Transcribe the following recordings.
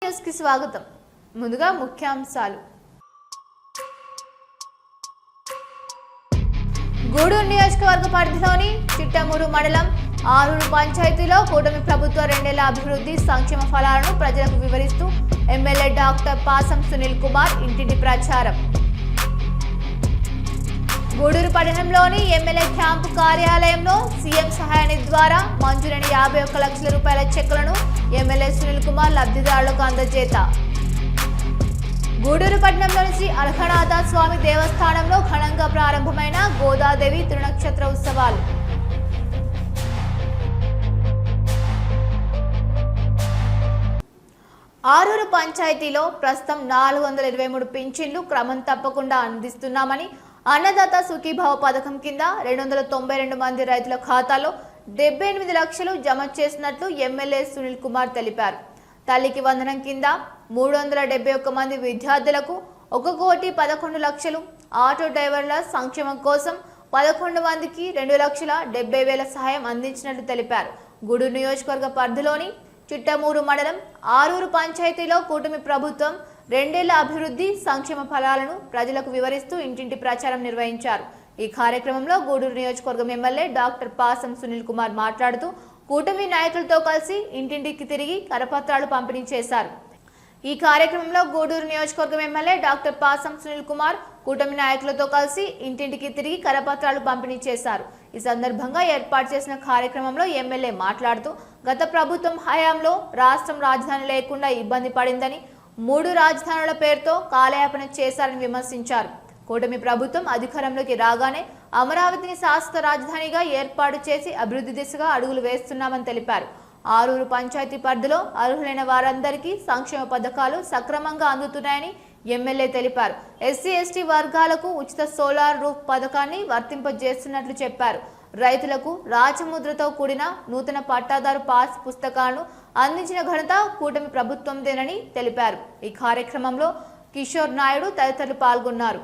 News కి స్వాగతం. ముందుగా ముఖ్యాంశాలు. గూడూరు నియోజకవర్గ పరిధిలోని చిట్టమూరు మండలం ఆరూరు పంచాయతీలో కూటమి ప్రభుత్వ 2 ఏళ్ల అభివృద్ధి సంక్షేమ ఫలాలను ప్రజలకు వివరిస్తూ ఎమ్మెల్యే డాక్టర్ పాసం సునీల్ కుమార్ ఇంటింటి ప్రచారం. గూడూరు పట్టణంలోని ఎమ్మెల్యే క్యాంపు కార్యాలయంలో సీఎం సహాయ నిధి ద్వారా మంజూరైన 51 లక్షల రూపాయల చెక్కులను ఎమ్మెల్యే సునీల్ కుమార్ లబ్ధిదారులకు అందజేత. గూడూరు పట్టణంలోని శ్రీ అర్హనాథ స్వామి దేవస్థానంలో ఘనంగా ప్రారంభమైన గోదాదేవి తిరునక్షత్ర ఉత్సవాలు. ఆరూరు పంచాయతీలో ప్రస్తుతం 423 పింఛన్లు క్రమం తప్పకుండా అందిస్తున్నామని, అన్నదాత సుఖీభావ పథకం కింద 292 మంది రైతుల ఖాతాలో 78 లక్షలు జమ చేసినట్లు ఎమ్మెల్యే సునీల్ కుమార్ తెలిపారు. తల్లికి వందనం కింద 371 మంది విద్యార్థులకు 1,11,00,000, ఆటో డ్రైవర్ల సంక్షేమం కోసం 11 మందికి 2,70,000 సహాయం అందించినట్లు తెలిపారు. గూడూరు నియోజకవర్గ పరిధిలోని చిట్టమూరు మండలం ఆరూరు పంచాయతీలో కూటమి ప్రభుత్వం 2 ఏళ్ల అభివృద్ధి సంక్షేమ ఫలాలను ప్రజలకు వివరిస్తూ ఇంటింటి ప్రచారం నిర్వహించారు. ఈ కార్యక్రమంలో గూడూరు నియోజకవర్గం ఎమ్మెల్యే డాక్టర్ పాసం సునీల్ కుమార్ మాట్లాడుతూ కూటమి నాయకులతో కలిసి ఇంటింటికి తిరిగి కరపత్రాలు పంపిణీ చేశారు. ఈ కార్యక్రమంలో గూడూరు నియోజకవర్గం ఎమ్మెల్యే డాక్టర్ పాసం సునీల్ కుమార్ కూటమి నాయకులతో కలిసి ఇంటింటికి తిరిగి కరపత్రాలు పంపిణీ చేశారు. ఈ సందర్భంగా ఏర్పాటు చేసిన కార్యక్రమంలో ఎమ్మెల్యే మాట్లాడుతూ గత ప్రభుత్వం హయాంలో రాష్ట్రం రాజధాని లేకుండా ఇబ్బంది పడిందని, 3 రాజధానుల పేరుతో కాలయాపన చేశారని విమర్శించారు. కూటమి ప్రభుత్వం అధికారంలోకి రాగానే అమరావతిని శాశ్వత రాజధానిగా ఏర్పాటు చేసి అభివృద్ధి దిశగా అడుగులు వేస్తున్నామని తెలిపారు. ఆరూరు పంచాయతీ పరిధిలో అర్హులైన వారందరికీ సంక్షేమ పథకాలు సక్రమంగా అందుతున్నాయని ఎమ్మెల్యే తెలిపారు. ఎస్సీ ఎస్టీ వర్గాలకు ఉచిత సోలార్ రూఫ్ పథకాన్ని వర్తింపజేస్తున్నట్లు చెప్పారు. రైతులకు రాజముద్రతో కూడిన నూతన పట్టాదారు పాస్ పుస్తకాలను అందించిన ఘనత కూటమి ప్రభుత్వందేనని తెలిపారు. ఈ కార్యక్రమంలో కిషోర్ నాయుడు తదితరులు పాల్గొన్నారు.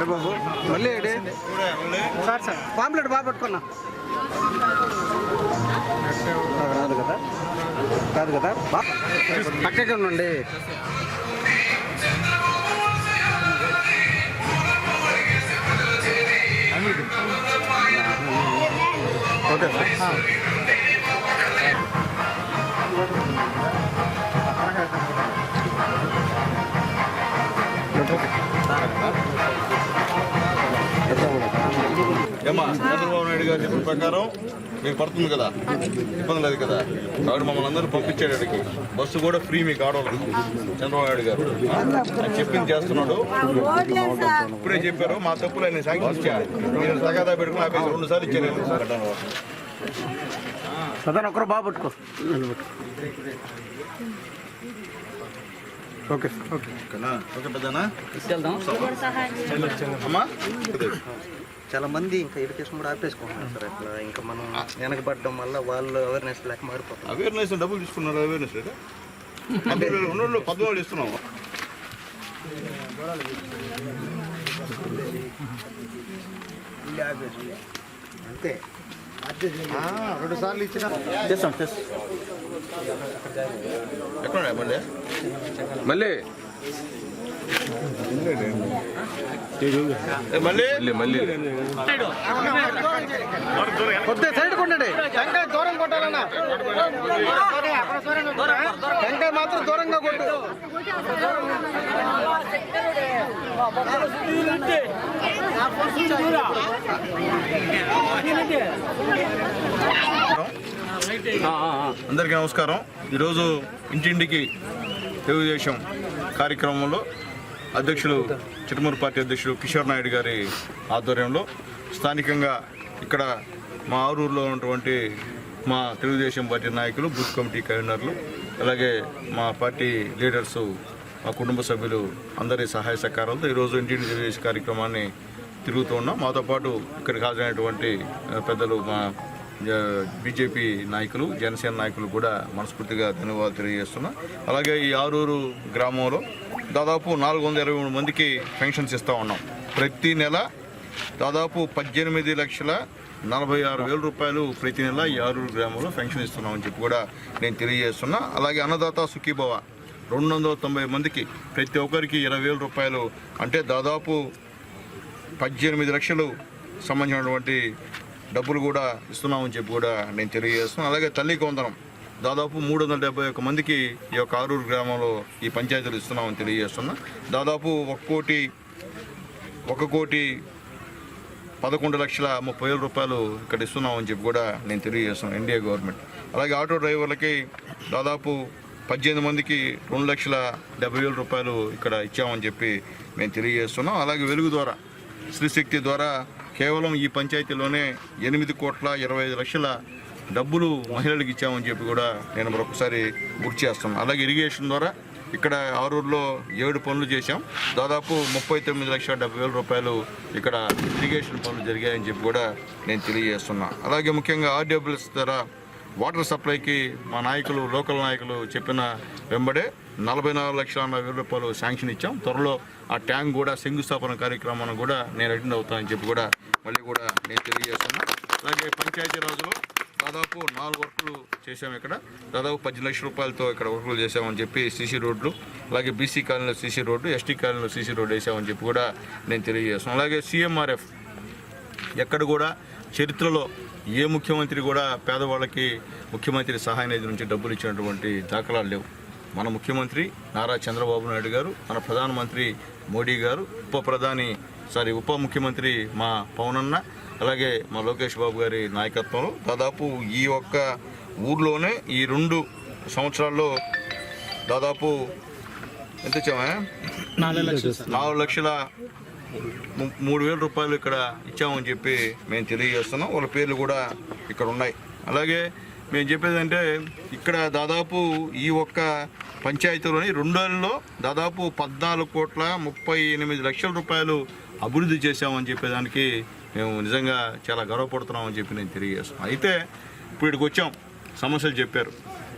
బాబు మళ్ళీ పాంప్లెట్ బాగా పట్టుకున్నా కాదు కదా పక్కకి ఉండండి. Okay sir. ఏమా చంద్రబాబు నాయుడు గారు చెప్పిన ప్రకారం మీకు పడుతుంది కదా, ఇబ్బంది లేదు కదా, కాబట్టి మమ్మల్ని అందరూ పంపించాడు. అడిగి బస్సు కూడా ఫ్రీ మీకు ఆడవాళ్ళకి చంద్రబాబు నాయుడు గారు చెప్పింది చేస్తున్నాడు. ఇప్పుడే చెప్పారు మా తప్పులు ఆయన సాగించారు. నేను తగాదా పెట్టుకుని ఆపేసి 2 సార్లు ఇచ్చాను. సదన్ ఒకరు బాగా పట్టుకో. ఓకే ఓకే ఓకే పెద్దనా అమ్మా. చాలా మంది ఇంకా ఎడ్యుకేషన్ కూడా ఆపేసుకుంటున్నారు సార్. అట్లా ఇంకా మనం వెనకబడడం వల్ల వాళ్ళు అవేర్నెస్ లేక మారిపోతారు. అవేర్నెస్ డబ్బులు తీసుకున్నారు. అవేర్నెస్ లేదా 12 ఇస్తున్నాము. అంతే 2 సార్లు ఇచ్చిన ఎక్కడ మళ్ళీ మళ్ళీ మళ్ళీ మళ్ళీ కొద్దిగా సైడ్ కొట్టండి టెంకాయ దూరం కొట్టాలన్నా టెంకాయ మాత్రం దూరంగా కొట్టు అందరికీ నమస్కారం. ఈరోజు ఇంటింటికి తెలుగుదేశం కార్యక్రమంలో అధ్యక్షులు చిట్టమూరు పార్టీ అధ్యక్షులు కిషోర్ నాయుడు గారి ఆధ్వర్యంలో స్థానికంగా ఇక్కడ మా ఆరూరులో ఉన్నటువంటి మా తెలుగుదేశం పార్టీ నాయకులు, బూత్ కమిటీ కన్వీనర్లు, అలాగే మా పార్టీ లీడర్సు, మా కుటుంబ సభ్యులు అందరి సహాయ సహకారాలతో ఈరోజు ఇంటింటి తెలుగుదేశం కార్యక్రమాన్ని తిరుగుతూ ఉన్నాం. మాతో పాటు ఇక్కడికి హాజరైనటువంటి పెద్దలు, మా బీజేపీ నాయకులు, జనసేన నాయకులు కూడా మనస్ఫూర్తిగా ధన్యవాదాలు తెలియజేస్తున్నా. అలాగే ఈ ఆరూరు గ్రామంలో దాదాపు 423 మందికి పెన్షన్స్ ఇస్తూ ఉన్నాం. ప్రతి నెల దాదాపు 18,46,000 రూపాయలు ప్రతి నెల ఈ ఆరూరు గ్రామంలో పెన్షన్ ఇస్తున్నామని చెప్పి కూడా నేను తెలియజేస్తున్నా. అలాగే అన్నదాత సుఖీభవ 290 మందికి ప్రతి ఒక్కరికి 20,000 రూపాయలు, అంటే దాదాపు 18 లక్షలు సంబంధించినటువంటి డబ్బులు కూడా ఇస్తున్నామని చెప్పి కూడా నేను తెలియజేస్తున్నాను. అలాగే తల్లికి వందనం దాదాపు 371 మందికి ఈ యొక్క ఆరూరు గ్రామంలో ఈ పంచాయతీలు ఇస్తున్నామని తెలియజేస్తున్నా. దాదాపు 1,11,30,000 రూపాయలు ఇక్కడ ఇస్తున్నామని చెప్పి కూడా నేను తెలియజేస్తున్నాను, ఎన్డీఏ గవర్నమెంట్. అలాగే ఆటో డ్రైవర్లకి దాదాపు 18 మందికి 2,70,000 రూపాయలు ఇక్కడ ఇచ్చామని చెప్పి మేము తెలియజేస్తున్నాం. అలాగే వెలుగు ద్వారా, శ్రీశక్తి ద్వారా కేవలం ఈ పంచాయతీలోనే 8,25,00,000 డబ్బులు మహిళలకు ఇచ్చామని చెప్పి కూడా నేను మరొకసారి గుర్తు చేస్తున్నాను. అలాగే ఇరిగేషన్ ద్వారా ఇక్కడ ఆరూరులో 7 పనులు చేశాం. దాదాపు 39,70,000 రూపాయలు ఇక్కడ ఇరిగేషన్ పనులు జరిగాయని చెప్పి కూడా నేను తెలియజేస్తున్నా. అలాగే ముఖ్యంగా ఆర్డబ్ల్యూఎస్ ద్వారా వాటర్ సప్లైకి మా నాయకులు, లోకల్ నాయకులు చెప్పిన వెంబడే 44,40,000 రూపాయలు శాంక్షన్ ఇచ్చాం. త్వరలో ఆ ట్యాంక్ కూడా శంకుస్థాపన కార్యక్రమాన్ని కూడా నేను అటెండ్ అవుతానని చెప్పి కూడా మళ్ళీ కూడా నేను తెలియజేస్తున్నా. అలాగే పంచాయతీరాజ్లో దాదాపు 4 వర్కులు చేసాము. ఇక్కడ దాదాపు 10 లక్షల రూపాయలతో ఇక్కడ వర్కులు చేసామని చెప్పి సీసీ రోడ్లు, అలాగే బీసీ కాలనీలో సీసీ రోడ్డు, ఎస్టీ కాలనీలో సీసీ రోడ్డు వేసామని చెప్పి కూడా నేను తెలియజేస్తున్నాను. అలాగే సీఎంఆర్ఎఫ్ ఎక్కడ కూడా చరిత్రలో ఏ ముఖ్యమంత్రి కూడా పేదవాళ్ళకి ముఖ్యమంత్రి సహాయ నిధి నుంచి డబ్బులు ఇచ్చినటువంటి దాఖలాలు లేవు. మన ముఖ్యమంత్రి నారా చంద్రబాబు నాయుడు గారు, మన ప్రధానమంత్రి మోడీ గారు, ఉప ముఖ్యమంత్రి మా పవన్ అన్న, అలాగే మా లోకేష్ బాబు గారి నాయకత్వంలో దాదాపు ఈ ఒక్క ఊర్లోనే ఈ 2 సంవత్సరాల్లో దాదాపు ఎంత ఇచ్చామా, 4,03,000 రూపాయలు ఇక్కడ ఇచ్చామని చెప్పి మేము తెలియజేస్తున్నాం. వాళ్ళ పేర్లు కూడా ఇక్కడ ఉన్నాయి. అలాగే మేము చెప్పేది అంటే ఇక్కడ దాదాపు ఈ ఒక్క పంచాయతీలోని 2 ఏళ్ళలో దాదాపు 14,38,00,000 రూపాయలు అభివృద్ధి చేశామని చెప్పేదానికి మేము నిజంగా చాలా గర్వపడుతున్నామని చెప్పి నేను తెలియజేస్తున్నాను. అయితే ఇప్పుడు ఇక్కడికి వచ్చాం, సమస్యలు చెప్పారు.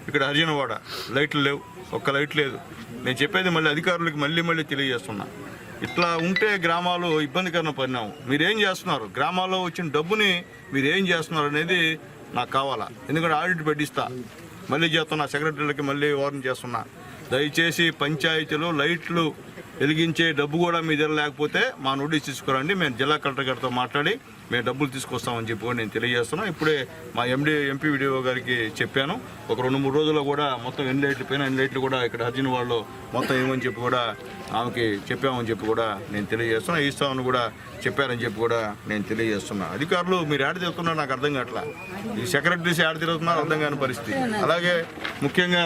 ఇక్కడ హరిజనవాడ లైట్లు లేవు, ఒక్క లైట్ లేదు. నేను చెప్పేది మళ్ళీ అధికారులకు మళ్ళీ తెలియజేస్తున్నా. ఇట్లా ఉంటే గ్రామాలు ఇబ్బందికరమైన పరిణామం. మీరేం చేస్తున్నారు, గ్రామాల్లో వచ్చిన డబ్బుని మీరు ఏం చేస్తున్నారు అనేది నాకు కావాలా. ఎందుకంటే ఆడిట్ పెట్టిస్తా, మళ్ళీ చేస్తున్నా, సెక్రటరీలకి మళ్ళీ వార్నింగ్ చేస్తున్నా. దయచేసి పంచాయతీలో లైట్లు వెలిగించే డబ్బు కూడా మీ దగ్గర లేకపోతే మా నోటీస్ తీసుకురండి, మేము జిల్లా కలెక్టర్ గారితో మాట్లాడి మేము డబ్బులు తీసుకొస్తామని చెప్పి నేను తెలియజేస్తున్నాను. ఇప్పుడే మా ఎంపీ వీడియో గారికి చెప్పాను. ఒక 2-3 రోజుల్లో కూడా మొత్తం ఎన్ని లైట్లు కూడా ఇక్కడ హరిజనవాడలో మొత్తం ఏమని చెప్పి కూడా ఆమెకి చెప్పామని చెప్పి కూడా నేను తెలియజేస్తున్నా. ఇస్తామని కూడా చెప్పారని చెప్పి కూడా నేను తెలియజేస్తున్నా. అధికారులు మీరు ఏడ తిరుగుతున్నారు నాకు అర్థం కావట్లా, ఈ సెక్రటరీస్ ఏడ తిరుగుతున్నారు అర్థం కాని పరిస్థితి. అలాగే ముఖ్యంగా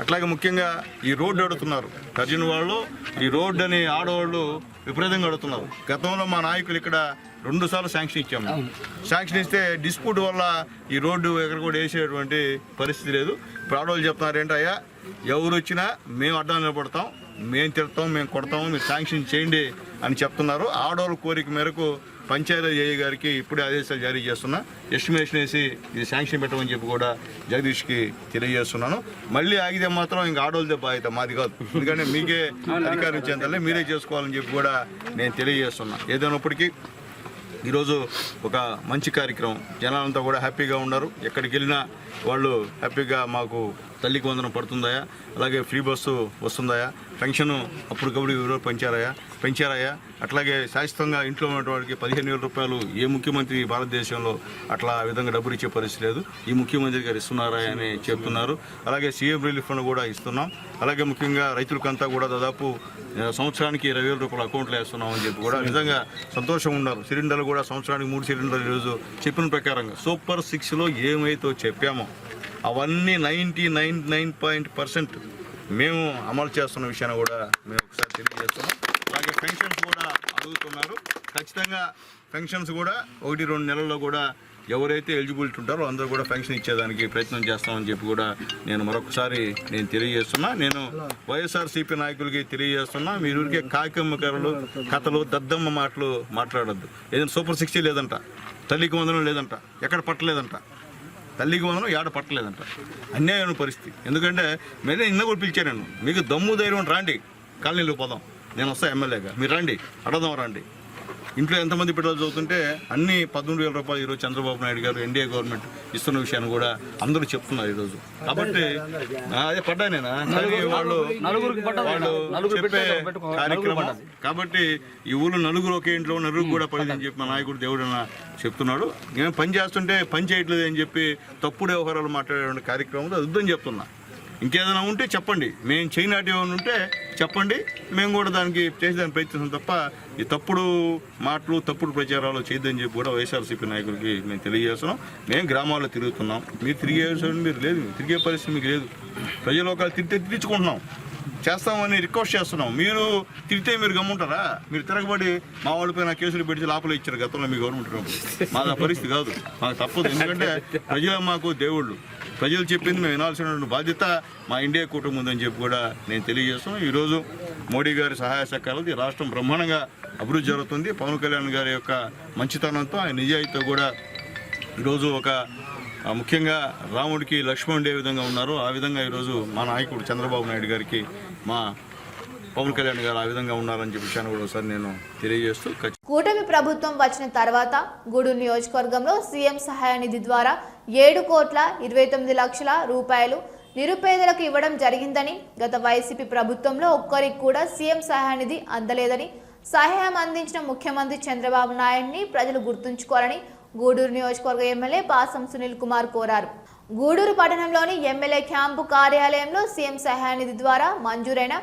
అట్లాగే ముఖ్యంగా ఈ రోడ్డు అడుగుతున్నారు హరిజనవాడలో. ఈ రోడ్డు అని ఆడవాళ్ళు విపరీతంగా అడుగుతున్నారు. గతంలో మా నాయకులు ఇక్కడ 2 సార్లు శాంక్షన్ ఇచ్చాము. శాంక్షన్ ఇస్తే డిస్ప్యూట్ వల్ల ఈ రోడ్డు ఎక్కడ కూడా వేసేటువంటి పరిస్థితి లేదు. ఇప్పుడు ఆడవాళ్ళు చెప్తున్నారు ఏంటయ్యా, ఎవరు వచ్చినా మేము అడ్డం నిలబడతాం, మేము తిడతాం, మేము కొడతాము, మీరు శాంక్షన్ చేయండి అని చెప్తున్నారు. ఆడవాళ్ళ కోరిక మేరకు పంచాయతీ ఏఈ గారికి ఇప్పుడే ఆదేశాలు జారీ చేస్తున్నా. ఎస్టిమేషన్ వేసి ఇది శాంక్షన్ పెట్టమని చెప్పి కూడా జగదీష్కి తెలియజేస్తున్నాను. మళ్ళీ ఆగితే మాత్రం ఇంకా ఆడవాళ్ళదే బాధ్యత, మాది కాదు. ఎందుకంటే మీకే అధికారం ఇచ్చేంతలే మీరే చేసుకోవాలని చెప్పి కూడా నేను తెలియజేస్తున్నా. ఏదైనప్పటికీ ఈరోజు ఒక మంచి కార్యక్రమం, జనాలంతా కూడా హ్యాపీగా ఉన్నారు. ఎక్కడికి వెళ్ళినా వాళ్ళు హ్యాపీగా మాకు తల్లికి వందనం పడుతుందాయా, అలాగే ఫ్రీ బస్సు వస్తుందాయా, పెన్షన్ అప్పటికప్పుడు ఎవరో పెంచారాయా, అట్లాగే శాశ్వతంగా ఇంట్లో ఉన్నటువంటి 15,000 రూపాయలు ఏ ముఖ్యమంత్రి భారతదేశంలో అట్లా ఆ విధంగా డబ్బులు ఇచ్చే పరిస్థితి లేదు. ఈ ముఖ్యమంత్రి గారు ఇస్తున్నారా అని చెప్తున్నారు. అలాగే సీఎం రిలీఫ్ ఫండ్ కూడా ఇస్తున్నాం. అలాగే ముఖ్యంగా రైతులకంతా కూడా దాదాపు సంవత్సరానికి 20,000 రూపాయలు అకౌంట్లో వేస్తున్నాం అని చెప్పి కూడా నిజంగా సంతోషం ఉన్నారు. సిలిండర్లు కూడా సంవత్సరానికి 3 సిలిండర్లు ఈరోజు చెప్పిన ప్రకారంగా సూపర్ 6లో ఏమైతే చెప్పామో అవన్నీ 99% మేము అమలు చేస్తున్న విషయాన్ని కూడా మేము ఒకసారి తెలియజేస్తున్నాం. అలాగే పెన్షన్స్ కూడా అడుగుతున్నారు. ఖచ్చితంగా పెన్షన్స్ కూడా 1-2 నెలల్లో కూడా ఎవరైతే ఎలిజిబిలిటీ ఉంటారో అందరూ కూడా పెన్షన్ ఇచ్చేదానికి ప్రయత్నం చేస్తామని చెప్పి కూడా నేను మరొకసారి తెలియజేస్తున్నా. నేను వైఎస్ఆర్సీపీ నాయకులకి తెలియజేస్తున్నా, మీరు ఊరికే కాకమ్మకరలు కథలు దద్దమ్మ మాటలు మాట్లాడద్దు. ఏదైనా సూపర్ 60 లేదంట, తల్లికి వందనం లేదంట, ఎక్కడ పట్టలేదంట, తల్లికి వందనం ఏడ పట్టలేదంట. అన్యాయమైన పరిస్థితి. ఎందుకంటే మీరే నిన్న కూడా పిలిచాను, మీకు దమ్ము ధైర్యం రాండి, కాలనీలో పోదాం, నేను వస్తా ఎమ్మెల్యేగా, మీరు రండి, అడదాం రండి. ఇంట్లో ఎంతమంది పిల్లలు చదువుతుంటే అన్ని 13,000 రూపాయలు ఈరోజు చంద్రబాబు నాయుడు గారు ఎన్డీఏ గవర్నమెంట్ ఇస్తున్న విషయాన్ని కూడా అందరూ చెప్తున్నారు ఈరోజు. కాబట్టి అదే పడ్డా నేనా వాళ్ళు చెప్పే కార్యక్రమం కాబట్టి ఈ ఊళ్ళో నలుగురు ఒకే ఇంట్లో నలుగురు కూడా పడిందని చెప్పి మా నాయకుడు దేవుడు చెప్తున్నాడు. మేము పని చేస్తుంటే పని చేయట్లేదు అని చెప్పి తప్పుడు వ్యవహారాలు మాట్లాడే కార్యక్రమం అది వద్దని చెప్తున్నా. ఇంకేదైనా ఉంటే చెప్పండి, మేము చేయనాటి ఏమైనా ఉంటే చెప్పండి, మేము కూడా దానికి చేసేదానికి ప్రయత్నిస్తాం తప్ప ఈ తప్పుడు మాటలు తప్పుడు ప్రచారాలు చేయొద్దని చెప్పి కూడా వైఎస్ఆర్సీపీ నాయకులకి మేము తెలియజేస్తున్నాం. మేము గ్రామాల్లో తిరుగుతున్నాం, మీరు మీరు లేదు, తిరిగే పరిస్థితి మీకు లేదు. ప్రజలోకాలు తిట్టించుకుంటున్నాం, చేస్తామని రిక్వెస్ట్ చేస్తున్నాం. మీరు తిరిగితే మీరు గమ్ముంటారా? మీరు తిరగబడి మా వాళ్ళపైన కేసులు పెట్టి లోపల ఇచ్చారు గతంలో మీ గవర్నమెంట్. మాకు ఆ పరిస్థితి కాదు, మాకు తప్పదు. ఎందుకంటే ప్రజలు మాకు దేవుళ్ళు, ప్రజలు చెప్పింది మేము వినాల్సిన బాధ్యత మా ఇండియా కూటమి ఉందని చెప్పి కూడా నేను తెలియజేస్తున్నాను. ఈరోజు మోడీ గారి సహాయ సహకారాలు ఈ రాష్ట్రం బ్రహ్మాండంగా అభివృద్ధి జరుగుతుంది. పవన్ కళ్యాణ్ గారి యొక్క మంచితనంతో, ఆయన నిజాయితీతో కూడా ఈరోజు ఒక ముఖ్యంగా రాముడికి లక్ష్మణుడు ఏ విధంగా ఉన్నారో ఆ విధంగా ఈరోజు మా నాయకుడు చంద్రబాబు నాయుడు గారికి మా పవన్ కళ్యాణ్ గారు ఆ విధంగా ఉన్నారని చెప్పి విషయాన్ని కూడా ఒకసారి నేను తెలియజేస్తూ, కూటమి ప్రభుత్వం వచ్చిన తర్వాత గూడూరు నియోజకవర్గంలో సీఎం సహాయ నిధి ద్వారా 7,29,00,000 రూపాయలు నిరుపేదలకు ఇవ్వడం జరిగిందని, గత వైసీపీ ప్రభుత్వంలో ఒక్కరికి కూడా సీఎం సహాయ నిధి అందలేదని, సహాయం అందించిన ముఖ్యమంత్రి చంద్రబాబు నాయుడిని ప్రజలు గుర్తుంచుకోవాలని గూడూరు నియోజకవర్గ ఎమ్మెల్యే పాసం సునీల్ కుమార్ కోరారు. గూడూరు పట్టణంలోని ఎమ్మెల్యే క్యాంపు కార్యాలయంలో సీఎం సహాయ నిధి ద్వారా మంజూరైన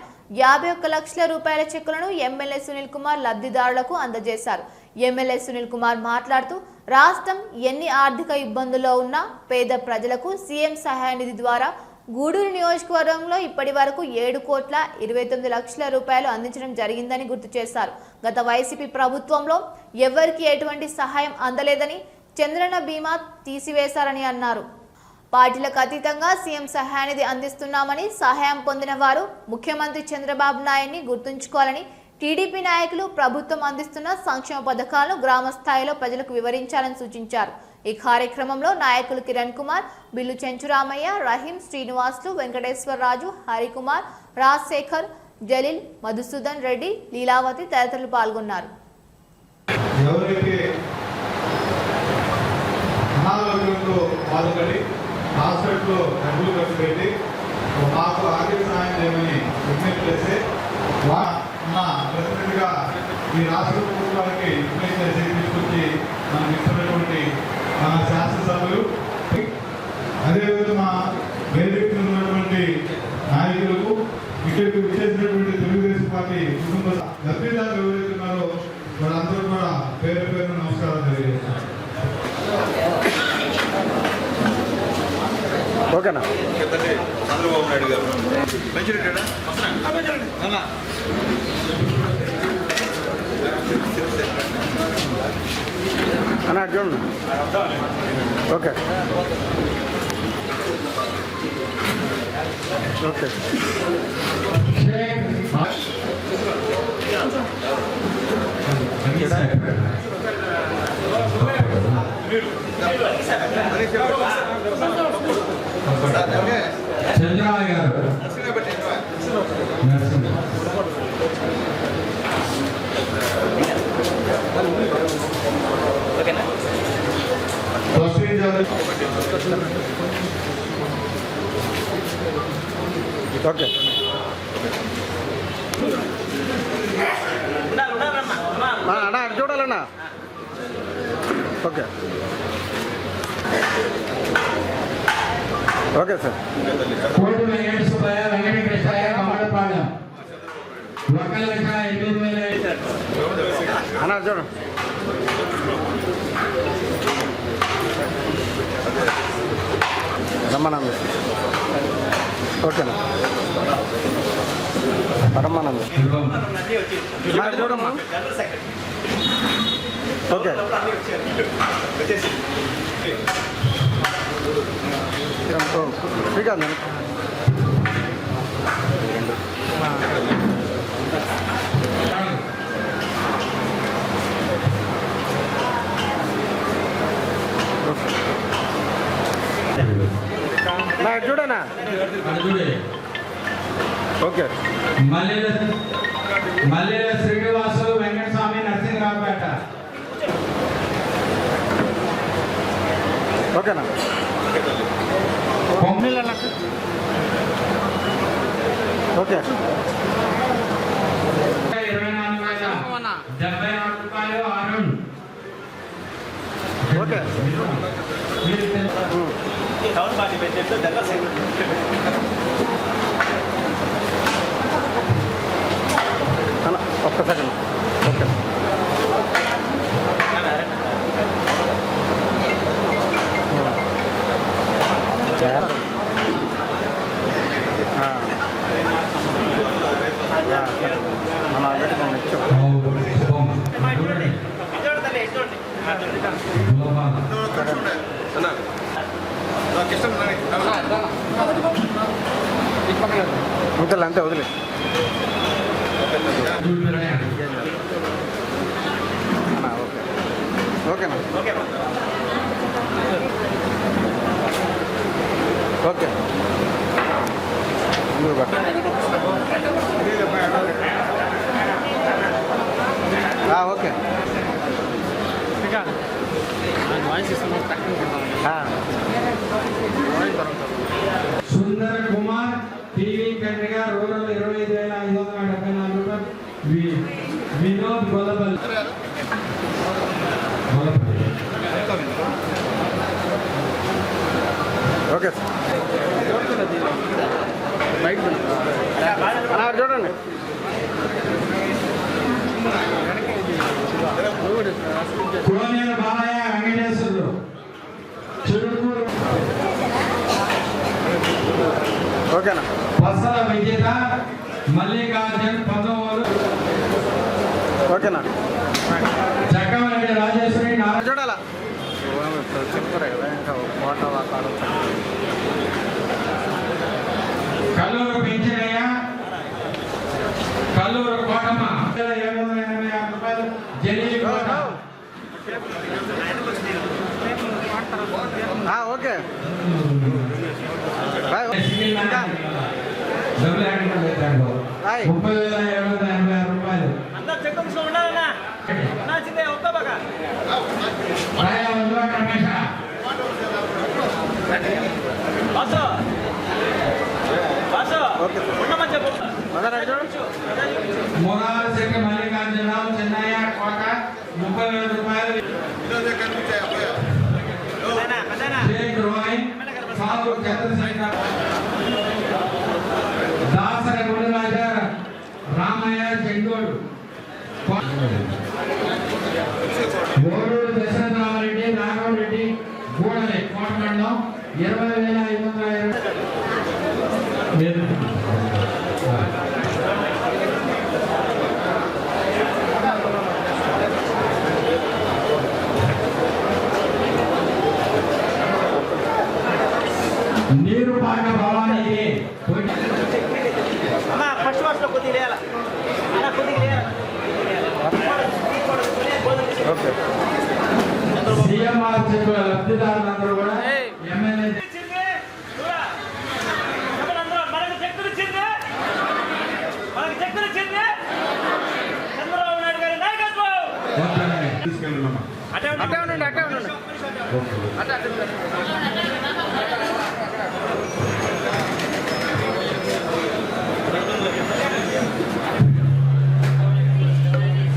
51 లక్షల రూపాయల చెక్కులను ఎమ్మెల్యే సునీల్ కుమార్ లబ్ధిదారులకు అందజేశారు. ఎమ్మెల్యే సునీల్ కుమార్ మాట్లాడుతూ, రాష్ట్రం ఎన్ని ఆర్థిక ఇబ్బందుల్లో ఉన్నా పేద ప్రజలకు సీఎం సహాయ నిధి ద్వారా గూడూరు నియోజకవర్గంలో ఇప్పటి వరకు 7,29,00,000 రూపాయలు అందించడం జరిగిందని గుర్తు చేశారు. గత వైసీపీ ప్రభుత్వంలో ఎవరికి ఎటువంటి సహాయం అందలేదని, చంద్రన్న బీమా తీసివేశారని అన్నారు. పార్టీలకు అతీతంగా సీఎం సహాయనిధి అందిస్తున్నామని, సహాయం పొందిన వారు ముఖ్యమంత్రి చంద్రబాబు నాయుడిని గుర్తుంచుకోవాలని, టీడీపీ నాయకులు ప్రభుత్వం అందిస్తున్న సంక్షేమ పథకాలను గ్రామ స్థాయిలో ప్రజలకు వివరించాలని సూచించారు. ఈ కార్యక్రమంలో నాయకులు కిరణ్ కుమార్, బిల్లు చెంచురామయ్య, రహీం, శ్రీనివాసులు, వెంకటేశ్వరరాజు, హరికుమార్, రాజశేఖర్, జలీల్, మధుసూదన్ రెడ్డి, లీలావతి తదితరులు పాల్గొన్నారు. హాస్పిటల్లో డబ్బులు ఖర్చు పెట్టి మాకు ఆర్థిక సహాయం చేయమని విజ్ఞప్తి చేస్తే ప్రెసిడెంట్గా ఈ రాష్ట్ర ప్రభుత్వానికి రిప్లేస్ చేసి తీసుకొచ్చి మనకు ఇస్తున్నటువంటి మన శాసనసభ్యులు, అదేవిధంగా వేదిక ఉన్నటువంటి నాయకులకు, ఇక్కడికి విచ్చేసినటువంటి తెలుగుదేశం పార్టీ కుటుంబ లబ్ధిదారులు ఎవరైతే ఉన్నారో వాళ్ళందరూ కూడా పేరు పేరు నమస్కారం తెలియజేస్తున్నారు. ఓకేనా? చంద్రబాబు నాయుడు గారు అన్న చూడండి. ఓకే ఓకే చంద్రబాబు గారు ఫస్ట్ ఇన్ఛార్జ్ ఓకే అన్నా అటు చూడాలన్నా ఓకే ఓకే సార్ కోటి వెంకట సుబ్బయ్య వెంకట కృష్ణయ్య కమలపాలెం 1,08,000 అన్నా అటు చూడండి రమ్మనంది ఓకేనా రమ్మనంది అటు చూడమ్మా ఓకే శ్రీకాంత్ నా చూడనా ఓకే మల్లెల శ్రీనివాసు వెంకటస్వామి నరసింహరావుపేట ఓకేనా ఓకే 24,074 రూపాయలు అరుణ్ ఓకే అన్న ఒక్క సెకండ్ ఓకే మన ఆల్రెడీ మనం ఇచ్చాం అంతే వదిలే ఓకేనా ఓకే ఓకే సుందర కుమార్ టీవీ కండ్రిగా రూరల్ 25,574 రూపాయలు వినోద్ గొల్లపల్లి ఓకే అలా చూడండి కులనేల బాలయ్య వెంకటేశ్వరుడు చురుకూరు ఓకేనా పసల విజేత మల్లికార్జున్ 19 ఓకేనా చక్కమరెడ్డి రాజేశ్వరి చూడాలా చెప్తారా కదా ఇంకా ఫోటో కల్లూరు పెంచినయ్య కల్లూరు కోటమ్మ 786 రూపాయలు జలీల్ కోట ఓకే డబ్బులు హ్యాండ్ పెట్టాడు 30,786 రూపాయలు మొరాల శెట్టి మల్లికార్జునరావు చెన్నయ్య కోట 30,000 రూపాయలు షేక్ రోయ్ సాగు చంద్రశేఖర్ దాసర గుడిరాజ రామయ్య చెంగోడు ఓరూరు దశరథరామరెడ్డి రాఘవరెడ్డి గూడలే కోటమండలం 20,500 నీరు పాక భవానికి సీఎంఆర్ చెక్కుల లబ్ధిదారులందరూ కూడా ఎమ్మెల్యే తీసుకెళ్ళండి అమ్మా.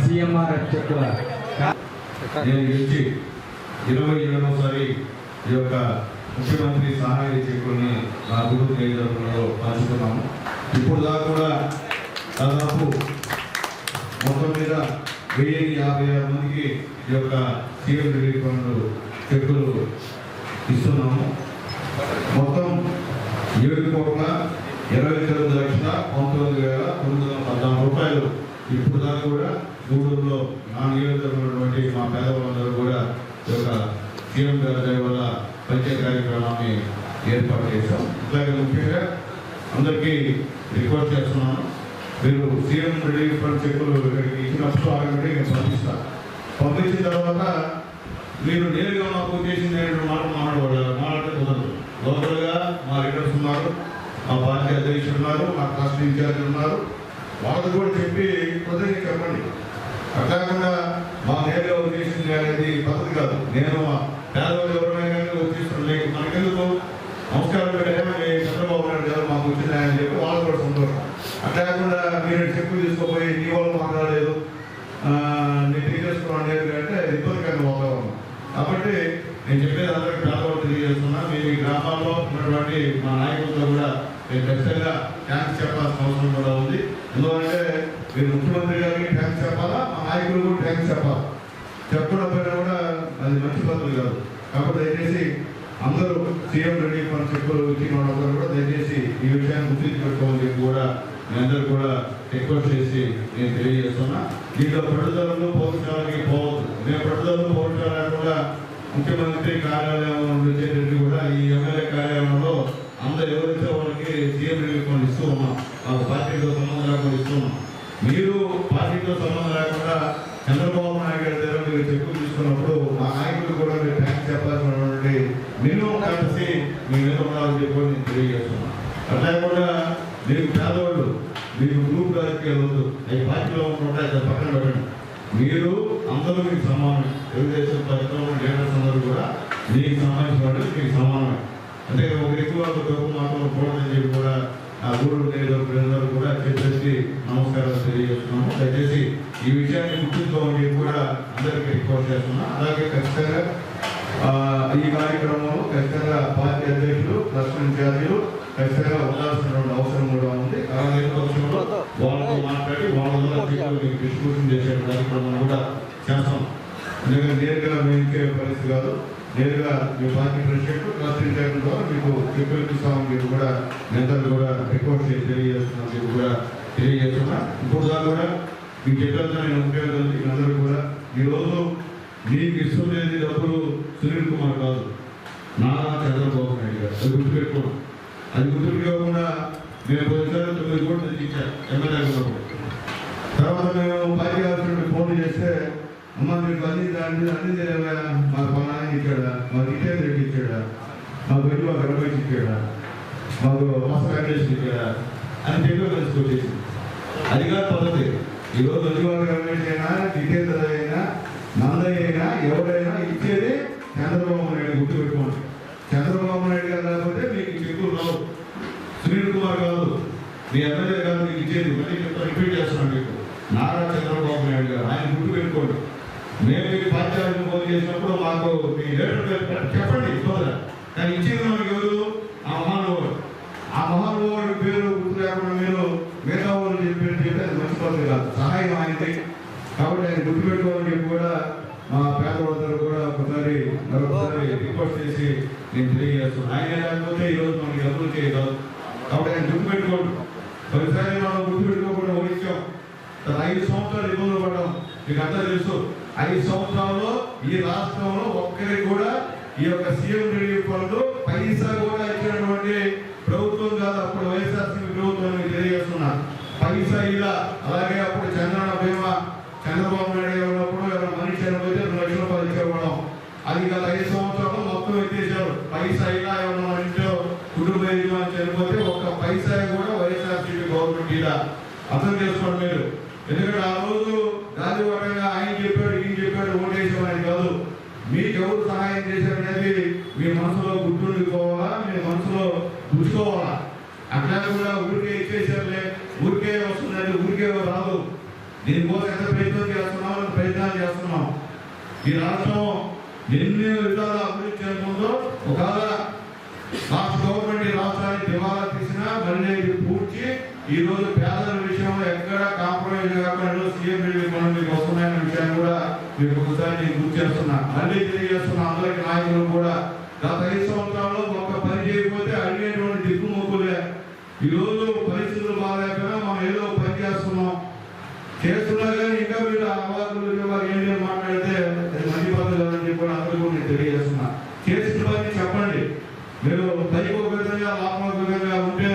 CMR చెక్కుల నేను గెలిచి 27సారి ఈ యొక్క ముఖ్యమంత్రి సహాయ చెక్కుల్ని నా గురువు నియోజకవర్గంలో పంచుకున్నాము. ఇప్పుడు దాకా కూడా దాదాపు మొత్తం మీద 1056 మందికి ఈ యొక్క సీఎం రిలీఫ్ ఫండ్ చెక్కులు ఇస్తున్నాము. మొత్తం 7,29,19,914 రూపాయలు ఇప్పుడు దాకా కూడా గూడూరులో నా నియోజకవర్గంలో మా పేదవాళ్ళందరూ కూడా ఈ యొక్క సీఎం గారి దయ వల్ల పంచాయతీ కార్యక్రమాన్ని ఏర్పాటు చేశాం. ఇట్లాగే ముఖ్యంగా అందరికీ రిక్వెస్ట్ చేస్తున్నాను, మీరు సీఎం రిలీఫ్ ఫండ్ చెక్కులు ఇక్కడికి ఇచ్చినప్పుడు ఆగండి, నేను పంపిస్తాను. పంపించిన తర్వాత మీరు నేరుగా మాకు చేసింది మాట్లాడితే కుదరదు. లోకల్గా మా లీడర్స్ ఉన్నారు, మా పార్టీ అధ్యక్షులు ఉన్నారు, మా రాష్ట్ర ఇన్ఛార్జీలు ఉన్నారు, వాళ్ళకు కూడా చెప్పి ప్రజలకి చెప్పండి. అట్లాకుండా మా నేరుగా ఉద్దేశించి అనేది పద్ధతి కాదు. నేను పేదవాళ్ళు ఎవరైనా కానీ ఉద్దేశించలేదు, మనకెందుకు నమస్కారం పెట్టేమని చంద్రబాబు నాయుడు గారు మాకు వచ్చినాయని చెప్పి వాళ్ళు కూడా సంతోషం. అట్లాకుండా మీరు చెప్పులు తీసుకోపోయి నీ వాళ్ళు మాట్లాడలేదు, నేను తీసేసుకోండి అంటే ఇబ్బందికరంగా వాతావరణం. కాబట్టి నేను చెప్పేది అందరికీ పేదవాళ్ళు తెలియజేస్తున్నా. మీ గ్రామాల్లో ఉన్నటువంటి మా నాయకులతో కూడా నేను ఖచ్చితంగా థ్యాంక్స్ చెప్పాల్సిన అవసరం కూడా ఉంది. ఎందుకంటే మీరు ముఖ్యమంత్రి గారికి థ్యాంక్స్ చెప్పాలా, మా నాయకులు కూడా థ్యాంక్స్ చెప్పాలి. చెప్పకపోయినా కూడా అది మంచి పద్ధతి కాదు. కాబట్టి దయచేసి అందరూ సీఎం రిలీఫ్ ఫండ్ చెక్కులు ఇచ్చిన వాళ్ళందరూ కూడా దయచేసి ఈ విషయాన్ని గుర్తించి పెట్టుకోవాలని చెప్పి కూడా మీ అందరూ కూడా రిక్వెస్ట్ చేసి నేను తెలియజేస్తున్నా. దీంట్లో పట్టుదలలో పౌరుషాలకి పోవద్దు. నేను పట్టుదలలో పౌరుషాలు కూడా ముఖ్యమంత్రి కార్యాలయం వచ్చేటట్టు కూడా ఈ ఎమ్మెల్యే కార్యాలయంలో అందరు ఎవరైతే వాళ్ళకి సీఎం రిలీఫ్ ఫండ్ ఇస్తూ ఉన్నాం. మాకు పార్టీతో సంబంధం లేకుండా ఇస్తున్నాం. మీరు పార్టీతో సంబంధం లేకుండా చంద్రబాబు నాయుడు గారి దగ్గర మీరు చెక్కులు తీసుకున్నప్పుడు మా నాయకులు కూడా మీరు థ్యాంక్స్ చెప్పాల్సినటువంటి మినిమం కలిసి మీ మీద ఉండాలని చెప్పి నేను తెలియజేస్తున్నాను. అట్లా కూడా మీకు పేదవాళ్ళు మీకు గ్రూప్ రాజకీయాలు వద్దు, అవి పార్టీలో ఉంటాయి, పక్కన పెట్టండి. మీరు అందరూ మీకు సమానమే. తెలుగుదేశం పార్టీలో లీడర్స్ అందరూ కూడా మీకు సంబంధించిన వాళ్ళు మీకు సమానమే. అంటే ఒక ఎక్కువ తక్కువ మాత్రం పోవడం చెప్పి కూడా ఆ గూడూరు నియోజకవర్గంలో కూడా చెప్పేసి నమస్కారాలు తెలియజేస్తున్నాము. దయచేసి ఈ విషయాన్ని గుర్తుంచుకోమని చెప్పి కూడా అందరికీ రిక్వెస్ట్ చేస్తున్నాం. అలాగే ఖచ్చితంగా ఈ కార్యక్రమంలో ఖచ్చితంగా పార్టీ అధ్యక్షులు, రాష్ట్ర ఇన్ఛార్జీలు ఖచ్చితంగా ఉండాల్సినటువంటి అవసరం కూడా ఉంది. అలాగే వాళ్ళతో మాట్లాడి వాళ్ళ డిస్ట్రిబ్యూషన్ చేసే కార్యక్రమం కూడా చేస్తాం. ఎందుకంటే నేరుగా మేమిచ్చే పరిస్థితి కాదు, నేరుగా మీ పార్టీ ప్రెసిడెంట్, రాష్ట్ర ఇన్ఛార్జీల ద్వారా మీకు చెప్పిస్తామని చెప్పి కూడా నేతలు కూడా రిక్వెస్ట్ చేసి తెలియజేస్తున్నాం చెప్పి కూడా తెలియజేస్తున్నా. ఇప్పుడు దాకా కూడా మీకు చెప్పేంత నేను ఉపయోగం అందరూ కూడా ఈరోజు మీకు ఇస్తుంది డబ్బులు సునీల్ కుమార్ కాదు, నారా చంద్రబాబు నాయుడు గారు. అది గుర్తుపెట్టుకోవడం. అది గుర్తుపెట్టుకోకుండా మేము 9 కోట్లు తెచ్చిచ్చారు ఎమ్మెల్యే ఉన్నప్పుడు. తర్వాత మేము పార్టీ ఆఫీసులో ఫోన్ చేస్తే అమ్మ మీకు అన్ని తెలియదా, మాకు పలానా ఇచ్చాడా, మాకు ఇచ్చేది రెడ్డి ఇచ్చాడా, మాకు వెళ్ళి మాకు రమేష్ ఇచ్చాడా, మాకు మోస వెంకటేష్ ఇచ్చాడా అని చెప్పి తెలుసుకొచ్చేసి అది కాదు పద్ధతి. ఈరోజు వెలివాడ రమేష్ అయినా, జితేంద్ర అయినా, నందయ్య అయినా ఎవరైనా ఇచ్చేది చంద్రబాబు నాయుడు. గుర్తుపెట్టుకోండి. చంద్రబాబు నాయుడు గారు లేకపోతే మీకు చెక్కులు రావు. సునీల్ కుమార్ కాదు, మీ ఎమ్మెల్యే గారు మీకు ఇచ్చేది. మళ్ళీ రిపీట్ చేస్తున్నాను మీకు, నారా చంద్రబాబు నాయుడు గారు. ఆయన గుర్తుపెట్టుకోండి. మేము మీకు పార్టీ ఫోన్ చేసినప్పుడు మాకు మీ లీడర్ చెప్పండి ఇవ్వదా, కానీ ఇచ్చేది మనకి ఎవరు? ఆ మహానుభావుడు. ఆ మహానుభావుడి పేరు గుర్తు లేకుండా మీరు మిగతా వాళ్ళు చెప్పి అది మంచి పద్ధతి కాదు. సహాయం ఆయనది. కాబట్టి ఆయన గుర్తుపెట్టుకోవాలని చెప్పి కూడా మా పేదవాళ్ళందరూ కూడా ఒకసారి మరొకసారి రిక్వెస్ట్ చేసి నేను తెలియజేస్తున్నాను. ఆయన లేకపోతే ఈరోజు మనకి డబ్బులు చేయగలదు. కాబట్టి ఆయన గుర్తుపెట్టుకోండి. ఒకసారి మనం గుర్తుపెట్టుకోకుండా ఓడించాం. 5 సంవత్సరాలు ఇబ్బందులు పడ్డాం. మీకు అంతా తెలుసు. 5 సంవత్సరాల్లో ఈ రాష్ట్రంలో ఒక్కరికి కూడా ఈ యొక్క సీఎం రిలీఫ్ ఫండ్ పైసా కూడా ఇచ్చినటువంటి ప్రభుత్వం కాదు. అప్పుడు వైఎస్ఆర్సీపీ ప్రభుత్వం తెలియజేస్తున్నా. పైసా ఇలా. అలాగే అప్పుడు చంద్రన్న బీమా చంద్రబాబు నాయుడు ఉన్నప్పుడు ఎవరైనా మనిషి చనిపోతే 2 లక్షల రూపాయలు ఇచ్చేవాళ్ళం. అది గత 5 సంవత్సరాలు మొత్తం ఎత్తేసారు. పైసా ఇలా ఎవరైనా మనిషిలో కుటుంబ యజమాని చనిపోతే ఒక్క పైసా కూడా వైఎస్ఆర్సీపీ గవర్నమెంట్ ఇలా. అర్థం చేసుకోండి మీరు. ఎందుకంటే ఆ రోజు రాజకీయంగా ఆయన చెప్పాడు, ఈయన చెప్పాడు, ఓటేసి చేసామని కాదు, మీకు ఎవరు సహాయం చేశారనేది మీ మనసులో గుర్తుండిపోవాలా, మీ మనసులో గుర్తుకోవాలా. అట్లా కూడా ఊరికే ఇచ్చేసారులే, ఊరికే వస్తుందండి, ఊరికే రాదు. దీనికోసం ఎంత ప్రయత్నాలు చేస్తున్నాం. ఈ రాష్ట్రం ఎన్ని విధాలు అభివృద్ధి చెందుతుందో, ఒకవేళ రాష్ట్ర గవర్నమెంట్ రాష్ట్రాన్ని దివాలా తీసినా మళ్ళీ పూడ్చి ఈ రోజు పేదల విషయంలో ఎక్కడ కాంప్రమైజ్ కాకుండా సీఎం మీకు వస్తున్నాయన్న విషయాన్ని కూడా మీకు ఒకసారి గుర్తు చేస్తున్నా, మళ్ళీ తెలియజేస్తున్నా. అందరికి నాయకులు కూడా గత 5 సంవత్సరాల్లో ఒక్క పని చేయకపోతే అడిగేటువంటి దిక్కుమొక్కులే. ఈ రోజు పరిస్థితులు బాగాలేకపోయినా మనం ఏదో పని చేస్తున్నాం, చేస్తున్నా కానీ ఇంకా వీళ్ళు అవార్డులు ఏంటి మాట్లాడితే మంచి పద్ధతి లేదని కూడా అందరికీ కూడా నేను తెలియజేస్తున్నా. చేసిన పని చెప్పండి. మీరు పైకి ఒక విధంగా లోపల ఒక విధంగా ఉంటే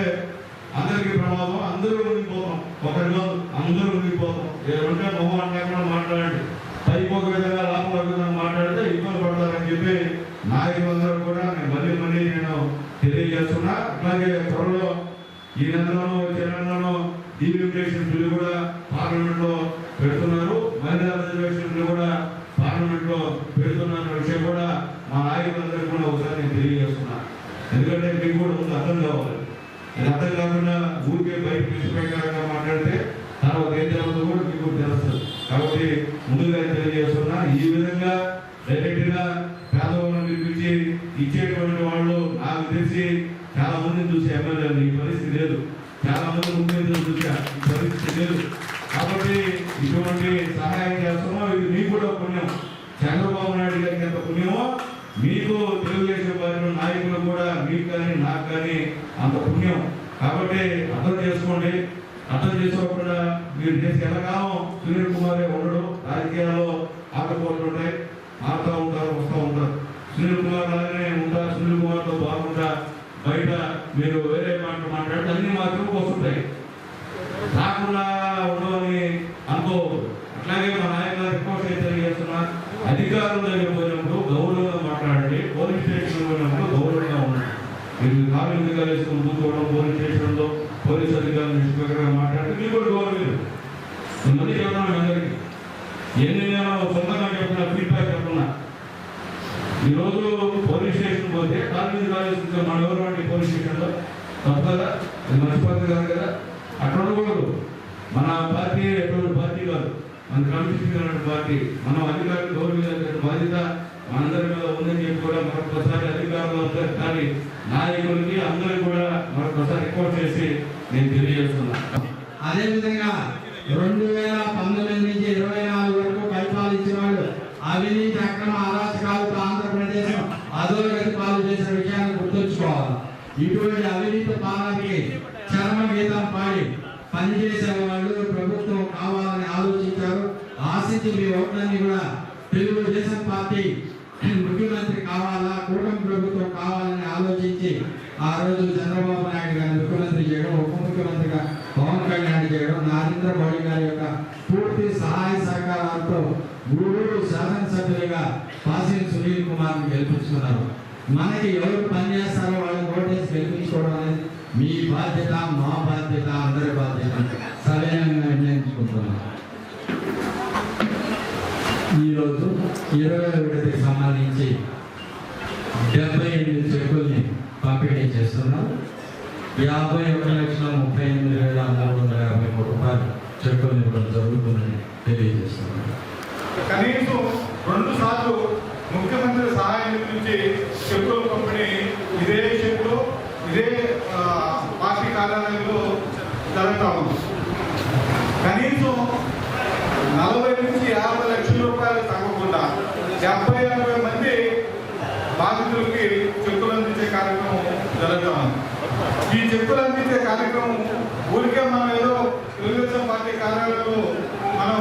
అందరికీ ప్రమాదం. అందరూ ఉండిపోతాం, ఒకరి కాదు అందరూ ఉండిపోతాం. ఏమంటే మొహం లేకుండా మాట్లాడండి. పైకి ఒక విధంగా లోపల ఒక విధంగా మాట్లాడితే ఇబ్బంది పడతారని చెప్పి నాయకులందరూ కూడా మళ్ళీ నేను తెలియజేస్తున్నా. అట్లాగే త్వరలో ఈ నెలలోనూ వచ్చే నెలలోనూ డీలిమిటేషన్ బిల్లు కూడా పార్లమెంట్ లో పెడుతున్నారు, మహిళా రిజర్వేషన్ బిల్లు కూడా పార్లమెంట్ లో పెడుతున్న విషయం కూడా మా నాయకులందరికీ కూడా ఒకసారి నేను తెలియజేస్తున్నా. ఎందుకంటే మీకు కూడా ముందు అర్థం కావాలి. అది అర్థం కాకుండా ఊరికే బయట నిష్ప్రకారంగా మాట్లాడితే తర్వాత ఏం జరుగుతుందో కూడా మీకు తెలుస్తుంది. కాబట్టి ముందుగా తెలియజేస్తున్నా, ఈ విధంగా డైరెక్ట్ గా పేదవాళ్ళని పిలిపించి ఇచ్చేటువంటి వాళ్ళు నాకు తెలిసి చాలా మందిని చూసి ఎమ్మెల్యేలు ఈ పరిస్థితి లేదు, చాలా మంది ముఖ్యమంత్రులు చూసా ఈ పరిస్థితి లేదు. కాబట్టి ఇటువంటి సహాయం చేస్తున్నాం. ఇది మీకు కూడా పుణ్యం. చంద్రబాబు నాయుడు గారికి ఎంత పుణ్యమో మీకు తెలుగుదేశం పార్టీ నాయకులు కూడా మీకు కానీ నాకు కానీ అంత పుణ్యం. కాబట్టి అర్థం చేసుకోండి. అర్థం చేసుకోకుండా మీరు చేసే ఎలాగానో సునీల్ కుమారే ఉండడు. రాజకీయాల్లో ఆటపోట్లు ఉంటాయి, మారుతూ ఉంటారు, వస్తూ ఉంటారు. సునీల్ కుమార్ అలాగే ఉంటారు. సునీల్ కుమార్తో బాగుంటా బయట మీరు వేరే మాటలు మాట్లాడితే అన్ని మాత్రం వస్తుంటాయి, రాకుండా ఉండవని అనుకోవద్దు. అట్లాగే మా నాయకులు రిక్వెస్ట్ అయితే తెలియజేస్తున్నా, అధికారుల దగ్గర పోయినప్పుడు గౌరవంగా మాట్లాడండి, పోలీస్ స్టేషన్ పోయినప్పుడు గౌరవంగా ఉండండి. మీరు కాలు ఎదుగా వేసుకుని కూర్చోవడం, పోలీస్ స్టేషన్లో పోలీస్ అధికారులు నిష్పక్షంగా మాట్లాడితే మీకు కూడా గౌరవం. మళ్ళీ చెప్తున్నాను అందరికీ, ఎన్ని నేను సొంతంగా చెప్తున్నా, ఫీడ్బ్యాక్ చెప్తున్నా. ఈరోజు పోలీస్ స్టేషన్ పోతే కాలు వేసుకుంటే మన ఎవరు పోలీస్ స్టేషన్లో తప్ప కదా, ఇది మర్చిపోతుంది కాదు కదా. అట్లా ఉండకూడదు. మన పార్టీ ఎటువంటి పార్టీ కాదు, మన కమిషన్ పార్టీ. మనం అధికారులు గౌరవించే బాధ్యత మనందరి మీద ఉందని చెప్పి కూడా మరొకసారి అధికారులు అందరూ కానీ నాయకులకి అందరూ కూడా మరొకసారి రిక్వెస్ట్ చేసి నేను తెలియజేస్తున్నాను. అదేవిధంగా 2019 నుంచి 24 వరకు పరిపాలించిన వాళ్ళు అవినీతి అక్రమ అరాచకాలతో ఆంధ్రప్రదేశ్ అధోగతి పాలు చేసిన విషయాన్ని గుర్తుంచుకోవాలి. ఇటువంటి అవినీతి పాలనకి చరమ గీతం పాడి పనిచేసే వాళ్ళు ప్రభుత్వం కావాలని ఆలోచించారు. ఆశించి మీ ఓట్లన్నీ కూడా తెలుగుదేశం పార్టీ ముఖ్యమంత్రి కావాలా, కూటమి ప్రభుత్వం కావాలని ఆలోచించి ఆ రోజు చంద్రబాబు నాయుడు గారిని ముఖ్యమంత్రి చేయడం, ఉప ముఖ్యమంత్రిగా పవన్ కళ్యాణ్ చేయడం, నరేంద్ర మోడీ గారి యొక్క పూర్తి సహాయ సహకారాలతో 3 శాసనసభ్యులుగా పాసిన్ సునీల్ కుమార్ గెలిపించుకున్నారు. మనకి ఎవరు పనిచేస్తారో వాళ్ళని ఓటేసి గెలిపించుకోవడం అనేది మీ బాధ్యత, మా బాధ్యత, అందరి బాధ్యత. సరైన నిర్ణయించుకుంటున్నాం. ఈరోజు 21కి సంబంధించి 78 చెక్కుల్ని పంపిణీ చేస్తున్నాం. 51,38,353 రూపాయలు చెక్కులు ఇవ్వడం జరుగుతుందని తెలియజేస్తున్నాం. కనీసం 2 సార్లు ముఖ్యమంత్రి సహాయం నుంచి చెక్కుల పంపిణీ ఇదే చెక్కులు ఇదే పార్టీ కార్యాలయంలో జరుగుతా ఉంది. కనీసం 40 నుంచి 50 లక్షల రూపాయలు తగ్గకుండా 70-80 మంది బాధితులకి చెక్కులు అందించే కార్యక్రమం జరుగుతూ ఉంది. ఈ చెక్కులు అందించే కార్యక్రమం ఊరికే మనం ఏదో తెలుగుదేశం పార్టీ కార్యాలయంలో మనం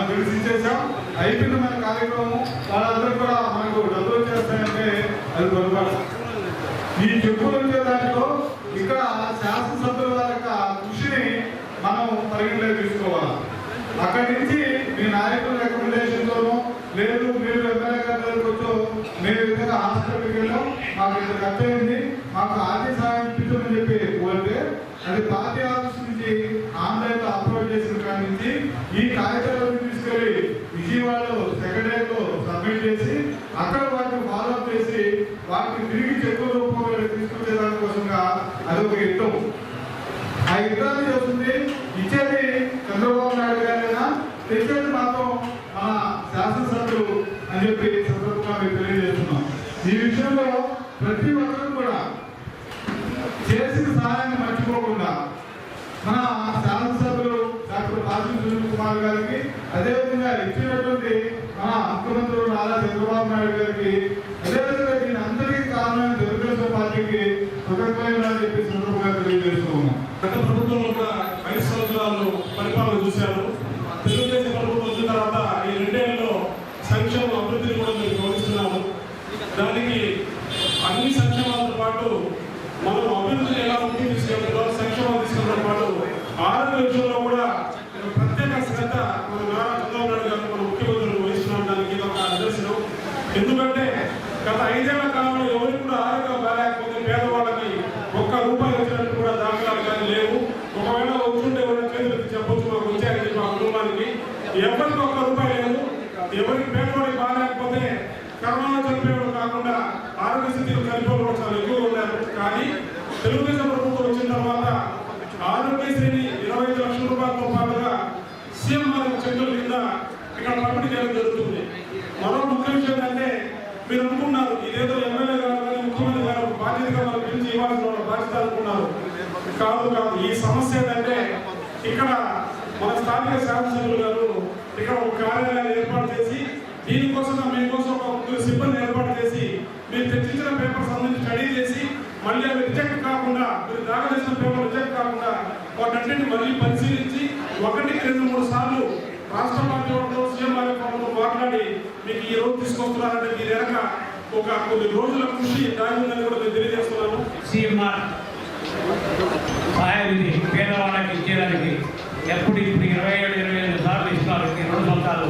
విడిచిచ్చేసాం, అయిపోయింది మన కార్యక్రమం, వాళ్ళందరూ కూడా మనకు డబ్బులు వచ్చేస్తాయంటే అది పొరపాటు. ఈ చెక్కులు వచ్చే దాంట్లో ఇక్కడ శాసనసభ్యుల యొక్క కృషిని మనం పరిగణలోకి తీసుకోవాలి. అక్కడి నుంచి మీ నాయకుల రికమెండేషన్తోనూ లేదు మీరు ఎమ్మెల్యే గారి దగ్గరకు వచ్చో మేము విధంగా హాస్పిటల్కి వెళ్ళాం, మాకు ఇంత ఖర్చు అయింది, మాకు ఆర్థిక సహాయం ఇప్పించమని చెప్పి కోరితే అది పార్టీ ఆఫీస్ నుంచి ఆన్లైన్లో అప్లోడ్ చేసిన కాడి నుంచి ఈ కాగితాలను తీసుకెళ్ళి విజయవాడలో సెక్రటరీలో సబ్మిట్ వాళ్ళకి తిరిగి చెక్కుల రూపంలో తీసుకొచ్చే దానికోసంగా అదొక యుద్ధం. ఆ యుద్ధాన్ని చేస్తుంది ఇచ్చేది చంద్రబాబు నాయుడు గారైనా, తెచ్చేది మాత్రం మన శాసనసభ్యులు అని చెప్పి సందర్భంగా మేము తెలియజేస్తున్నాం. ఈ విషయంలో ప్రతి ఒక్కరూ కూడా చేసిన సహాయాన్ని మర్చిపోకుండా మన శాసనసభ్యులు డాక్టర్ కాశీ సునీల్ కుమార్ గారికి, అదేవిధంగా ఇచ్చినటువంటి మన ముఖ్యమంత్రులు నారా చంద్రబాబు నాయుడు గారికి, అదేవిధంగా దీని అందరికీ కారణమైన తెలుగుదేశం పార్టీకి కృతజ్ఞతలు చెప్పి సందర్భంగా తెలియజేస్తూ ఉన్నాం. గత ప్రభుత్వంలో కూడా 5 సంవత్సరాలు పరిపాలన చూశారు. తెలుగుదేశం ప్రభుత్వం వచ్చిన తర్వాత ఈ 2 ఏళ్లలో సంక్షేమ అభివృద్ధిని కూడా మీరు గౌరవిస్తున్నాము. దానికి అన్ని సంక్షేమాలతో పాటు మనం అభివృద్ధిని ఎలా ముందుకు తీసుకెళ్తారో, సంక్షేమాలు తీసుకెళ్లడంతో పాటు ఆరోగ్య విషయంలో కూడా ప్రత్యేక శ్రద్ధ మన నారా చంద్రబాబు నాయుడు గారు మన ముఖ్యమంత్రులు వహిస్తున్నాం. దానికి ఇది ఒక నిదర్శనం. ఎందుకంటే గత 5 ఏళ్ల కాలంలో ఎవరికి కూడా ఆరోగ్యం బాగాలేకపోతే పేదవాళ్ళకి ₹1 వచ్చినట్టు కూడా దాఖలాలు కానీ లేవు. ఒకవేళ వచ్చుంటే ఎవరైనా చేతులకి చెప్పొచ్చు, మాకు వచ్చాయని చెప్పి ఆ కుటుంబానికి ఎవరికి ₹1 లేదు. ఎవరికి పేదవాడికి బాగాలేకపోతే కరోనా చనిపోయేవాడు కాకుండా ఆరోగ్య స్థితిలో చనిపోవడం కూడా చాలా ఎక్కువగా ఉన్నారు. కానీ తెలుగుదేశం ప్రభుత్వం వచ్చిన తర్వాత ఆరోగ్యశ్రీని ₹25 లక్షల పాటుగా సీఎంఆర్ చెక్కుల కింద ఇక్కడ పంపిణీ చేయడం జరుగుతుంది. మరో ముఖ్య విషయం ఏంటంటే, మీరు అనుకున్నారు ఇదేదో ఎమ్మెల్యే గారు కానీ ముఖ్యమంత్రి గారు బాధ్యతగా మనం పిలిచి ఇవ్వాల్సిన బాధ్యత అనుకున్నారు. కాదు. ఈ సమస్య ఏంటంటే, ఇక్కడ మన స్థానిక శాసనసభ్యులు గారు ఇక్కడ ఒక కార్యాలయాన్ని ఏర్పాటు చేసి, దీనికోసం మీకోసం ఒక సిబ్బంది ఏర్పాటు చేసి, మీరు తెచ్చించిన పేపర్స్ అందరినీ స్టడీ చేసి, మళ్ళీ అవి రిజెక్ట్ కాకుండా, మీరు దాఖలు చేసిన పేపర్ రిజెక్ట్ కాకుండా వాటన్నింటినీ మళ్ళీ పరిశీలించి 1-2-3 సార్లు రాష్ట్ర పార్టీ వాళ్ళతో సీఎం వాళ్ళతో మాట్లాడి మీకు ఈ రోజు తీసుకొస్తున్నారంటే దీని వెనక ఒక కొన్ని రోజుల కృషి దాని ఉందని కూడా నేను తెలియజేస్తున్నాను. సీఎంఆర్ సహాయాన్ని పేదవాళ్ళకి ఇచ్చేదానికి ఇప్పుడు 27-28 సార్లు ఇస్తున్నారు ఈ 2 సంవత్సరాలు.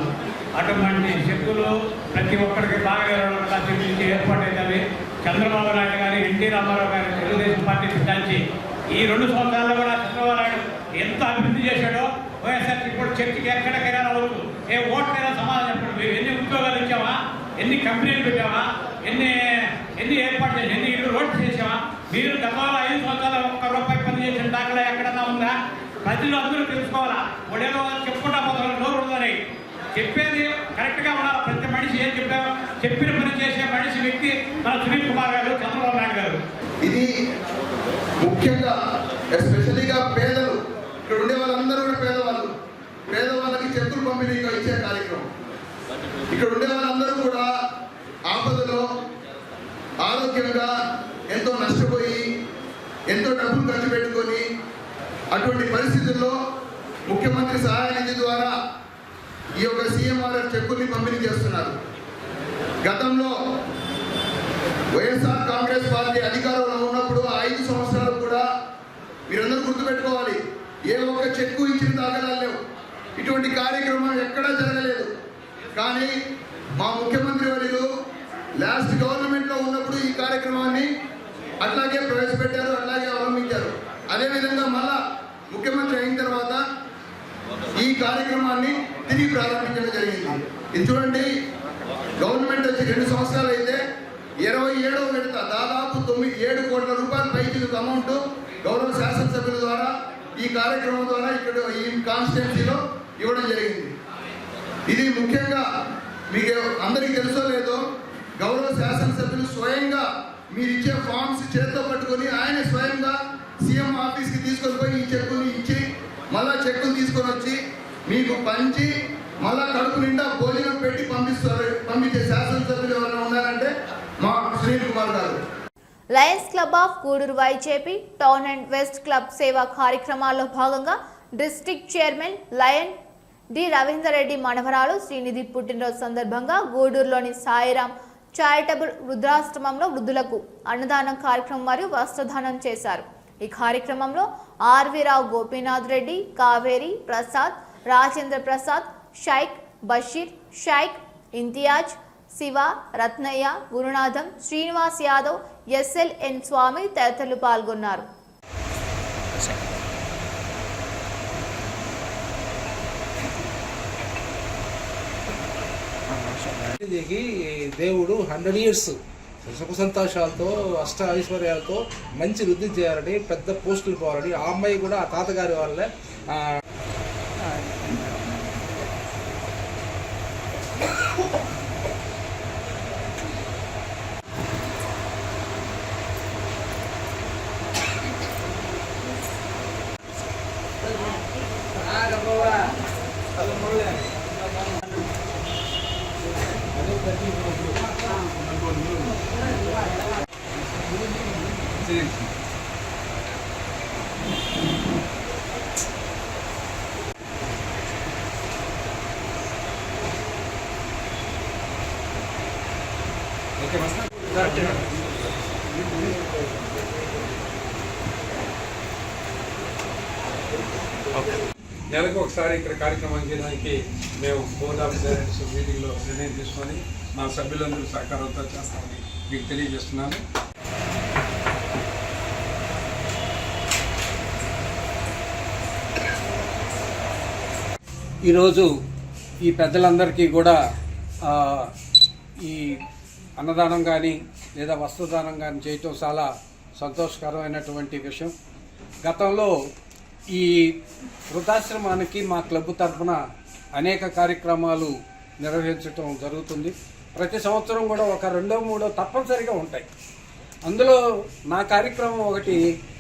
అటువంటి చెక్కులు ప్రతి ఒక్కరికి బాగా చెప్పించి ఏర్పాటైనవి. చంద్రబాబు నాయుడు గారి, ఎన్టీ రామారావు గారి తెలుగుదేశం పార్టీ సిద్ధాంతి ఈ 2 సంవత్సరాల్లో కూడా చంద్రబాబు నాయుడు ఎంత అభివృద్ధి చేశాడో, వైఎస్ఆర్ ఇప్పుడు చర్చకి ఎక్కడికైనా రావచ్చు, ఏ ఓట్లైనా సమాధానం చెప్పండి. మేము ఎన్ని ఉద్యోగాలు ఇచ్చామా, ఎన్ని కంపెనీలు పెట్టామా, ఎన్ని ఏర్పాటు చేసి, ఎన్ని ఇళ్ళు రోడ్లు చేసామా? మీరు గతంలో 5 సంవత్సరాలు ₹1 పని చేసిన దాఖలా ఎక్కడన్నా ఉందా? ప్రజలు అందరూ తెలుసుకోవాలా. ఒడేదో చెప్పుకుంటా పోతారు, నోరు ఉందని చెప్పేది కరెక్ట్గా ఉండాలి. ప్రతి మనిషి ఏం చెప్పిన పని చేసే మనిషి వ్యక్తి మన సునీల్ కుమార్ గారు, చంద్రబాబు నాయుడు గారు. ఇది ముఖ్యంగా ఎస్పెషలీగా పేదలు, ఇక్కడ ఉండే వాళ్ళందరూ కూడా పేదవాళ్ళకి చెక్కులు పంపిణీ ఇచ్చే కార్యక్రమం. ఇక్కడ ఉండే వాళ్ళందరూ కూడా ఆపదలో ఆరోగ్యంగా ఎంతో నష్టపోయి ఎంతో డబ్బులు ఖర్చు పెట్టుకొని అటువంటి పరిస్థితుల్లో ముఖ్యమంత్రి సహాయ నిధి ద్వారా ఈ యొక్క సీఎంఆర్ఎఫ్ చెక్కుల్ని పంపిణీ చేస్తున్నారు. గతంలో వైఎస్ఆర్ కాంగ్రెస్ పార్టీ అధికారంలో ఉన్నప్పుడు 5 సంవత్సరాలు కూడా మీరందరూ గుర్తుపెట్టుకోవాలి, ఏ ఒక్క చెక్కు ఇచ్చిన దాఖలాలు లేవు. ఇటువంటి కార్యక్రమం ఎక్కడా జరగలేదు. కానీ మా ముఖ్యమంత్రి వర్యులు లాస్ట్ గవర్నమెంట్లో ఉన్నప్పుడు ఈ కార్యక్రమాన్ని అట్లాగే ప్రవేశపెట్టారు, అట్లాగే అవలంబించారు. అదేవిధంగా మళ్ళా ముఖ్యమంత్రి అయిన తర్వాత ఈ కార్యక్రమాన్ని తిరిగి ప్రారంభించడం జరిగింది. ఇది చూడండి, గవర్నమెంట్ వచ్చి 2 సంవత్సరాలు అయితే 27వ విడత దాదాపు 7 కోట్ల రూపాయల పైచిలకు అమౌంట్ గౌరవ శాసనసభ్యుల ద్వారా ఈ కార్యక్రమం ద్వారా ఇక్కడ ఈ కాన్స్టిట్యున్సీలో ఇవ్వడం జరిగింది. ఇది ముఖ్యంగా మీకు అందరికీ తెలుసో లేదో, గౌరవ శాసనసభ్యులు స్వయంగా మీరు ఇచ్చే ఫామ్స్ చేతితో పట్టుకొని ఆయన స్వయంగా సీఎం ఆఫీస్కి తీసుకొని పోయి ఈ చెక్కుని ఇచ్చి మళ్ళా చెక్కులు తీసుకొని వచ్చి మీకు పంచి మళ్ళా కడుపు నిండా భోజనం పెట్టి పంపించే శాసనసభ్యులు ఎవరైనా ఉన్నారంటే మా సునీల్ కుమార్ గారు. Lions club of Gudur YJP town and west club సేవా కార్యక్రమాల్లో భాగంగా district chairman lion D Ravinder Reddy మనవరాలు శ్రీనిధి పుట్టినరోజు సందర్భంగా గూడూరులోని సాయిరాం చారిటబుల్ వృద్ధాశ్రమంలో వృద్ధులకు అన్నదానం కార్యక్రమం మరియు వస్త్రదానం చేశారు. ఈ కార్యక్రమంలో ఆర్వీరావు గోపీనాథ్ రెడ్డి, కావేరి ప్రసాద్, రాజేంద్ర ప్రసాద్, షైక్ బషీర్, షైక్ ఇంతియాజ్, శివ, రత్నయ్య, గురునాథం, శ్రీనివాస్ యాదవ్, SLN స్వామి తదితరులు పాల్గొన్నారు. దేవుడు 100 years సుఖ సంతోషాలతో అష్ట ఐశ్వర్యాలతో మంచి వృద్ధి చేయాలని, పెద్ద పోస్టులు పోవాలని. ఆ అమ్మాయి కూడా ఆ తాతగారి వాళ్ళే నెలకు ఒకసారి ఇక్కడ కార్యక్రమం చేయడానికి మేము బోర్డ్ ఆఫ్ డైరెక్టర్స్ మీటింగ్లో నిర్ణయం తీసుకొని మా సభ్యులందరూ సహకారంతో చేస్తామని మీకు తెలియజేస్తున్నాను. ఈరోజు ఈ పెద్దలందరికీ కూడా ఈ అన్నదానం కానీ లేదా వస్త్రదానం కానీ చేయటం చాలా సంతోషకరమైనటువంటి విషయం. గతంలో ఈ వృద్ధాశ్రమానికి మా క్లబ్ తరఫున అనేక కార్యక్రమాలు నిర్వహించటం జరుగుతుంది. ప్రతి సంవత్సరం కూడా ఒక 2-3 తప్పనిసరిగా ఉంటాయి. అందులో నా కార్యక్రమం ఒకటి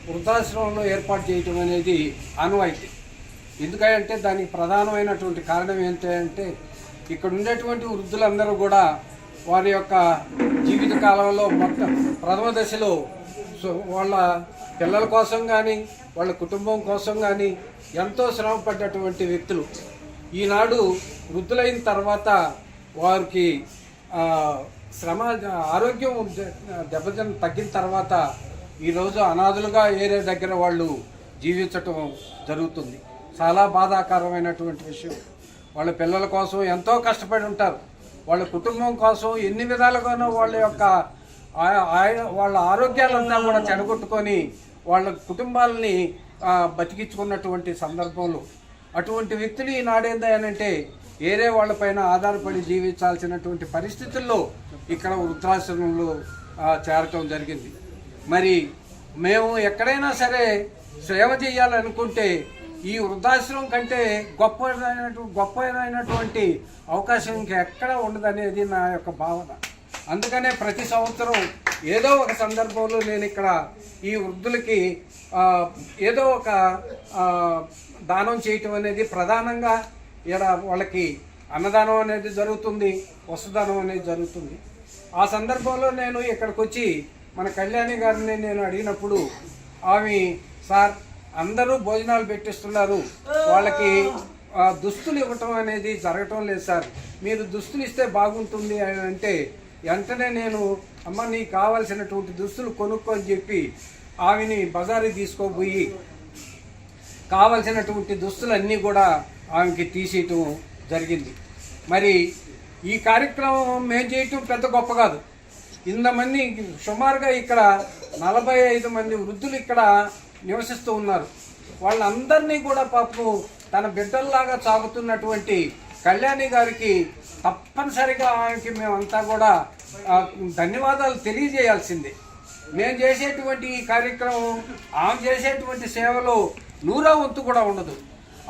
వృద్ధాశ్రమంలో ఏర్పాటు చేయటం అనేది ఆనవాయితీ. ఎందుకంటే దానికి ప్రధానమైనటువంటి కారణం ఏంటంటే ఇక్కడ ఉండేటువంటి వృద్ధులందరూ కూడా వారి యొక్క జీవిత కాలంలో మొత్తం ప్రథమ దశలో వాళ్ళ పిల్లల కోసం కానీ వాళ్ళ కుటుంబం కోసం కానీ ఎంతో శ్రమపడ్డటువంటి వ్యక్తులు. ఈనాడు వృద్ధులైన తర్వాత వారికి ఆరోగ్యం తగ్గిన తర్వాత ఈరోజు అనాథులుగా ఏరే దగ్గర వాళ్ళు జీవించటం జరుగుతుంది. చాలా బాధాకరమైనటువంటి విషయం. వాళ్ళ పిల్లల కోసం ఎంతో కష్టపడి ఉంటారు. వాళ్ళ కుటుంబం కోసం ఎన్ని విధాలుగానో వాళ్ళ యొక్క వాళ్ళ ఆరోగ్యాలంతా కూడా చెడగొట్టుకొని వాళ్ళ కుటుంబాలని బతికించుకున్నటువంటి సందర్భంలో అటువంటి వ్యక్తులు ఈనాడేందంటే వేరే వాళ్ళపైన ఆధారపడి జీవించాల్సినటువంటి పరిస్థితుల్లో ఇక్కడ వృద్ధాశ్రమంలో చేరటం జరిగింది. మరి మేము ఎక్కడైనా సరే సేవ చేయాలనుకుంటే ఈ వృద్ధాశ్రమం కంటే గొప్పదైనటువంటి అవకాశం ఇంకెక్కడ ఉండదనేది నా యొక్క భావన. అందుకనే ప్రతి సంవత్సరం ఏదో ఒక సందర్భంలో నేను ఇక్కడ ఈ వృద్ధులకి ఏదో ఒక దానం చేయటం అనేది ప్రధానంగా ఇక్కడ వాళ్ళకి అన్నదానం అనేది జరుగుతుంది, వస్త్రదానం అనేది జరుగుతుంది. ఆ సందర్భంలో నేను ఇక్కడికి వచ్చి మన కళ్యాణి గారిని నేను అడిగినప్పుడు ఆమె సార్ అందరూ భోజనాలు పెట్టిస్తున్నారు, వాళ్ళకి దుస్తులు ఇవ్వటం అనేది జరగటం లేదు సార్, మీరు దుస్తులు ఇస్తే బాగుంటుంది అని అంటే వెంటనే నేను అమ్మ నీకు కావాల్సినటువంటి దుస్తులు కొనుక్కొని చెప్పి ఆమెని బజారుకి తీసుకోబోయి కావాల్సినటువంటి దుస్తులన్నీ కూడా ఆమెకి తీసేయటం జరిగింది. మరి ఈ కార్యక్రమం మేము చేయటం పెద్ద గొప్ప కాదు. ఇంతమంది సుమారుగా ఇక్కడ 45 మంది వృద్ధులు ఇక్కడ నివసిస్తూ ఉన్నారు. వాళ్ళందరినీ కూడా పాపం తన బిడ్డల్లాగా సాగుతున్నటువంటి కళ్యాణి గారికి తప్పనిసరిగా ఆయనకి మేమంతా కూడా ధన్యవాదాలు తెలియజేయాల్సిందే. మేము చేసేటువంటి ఈ కార్యక్రమం ఆమె చేసేటువంటి సేవలో 100వ వంతు కూడా ఉండదు.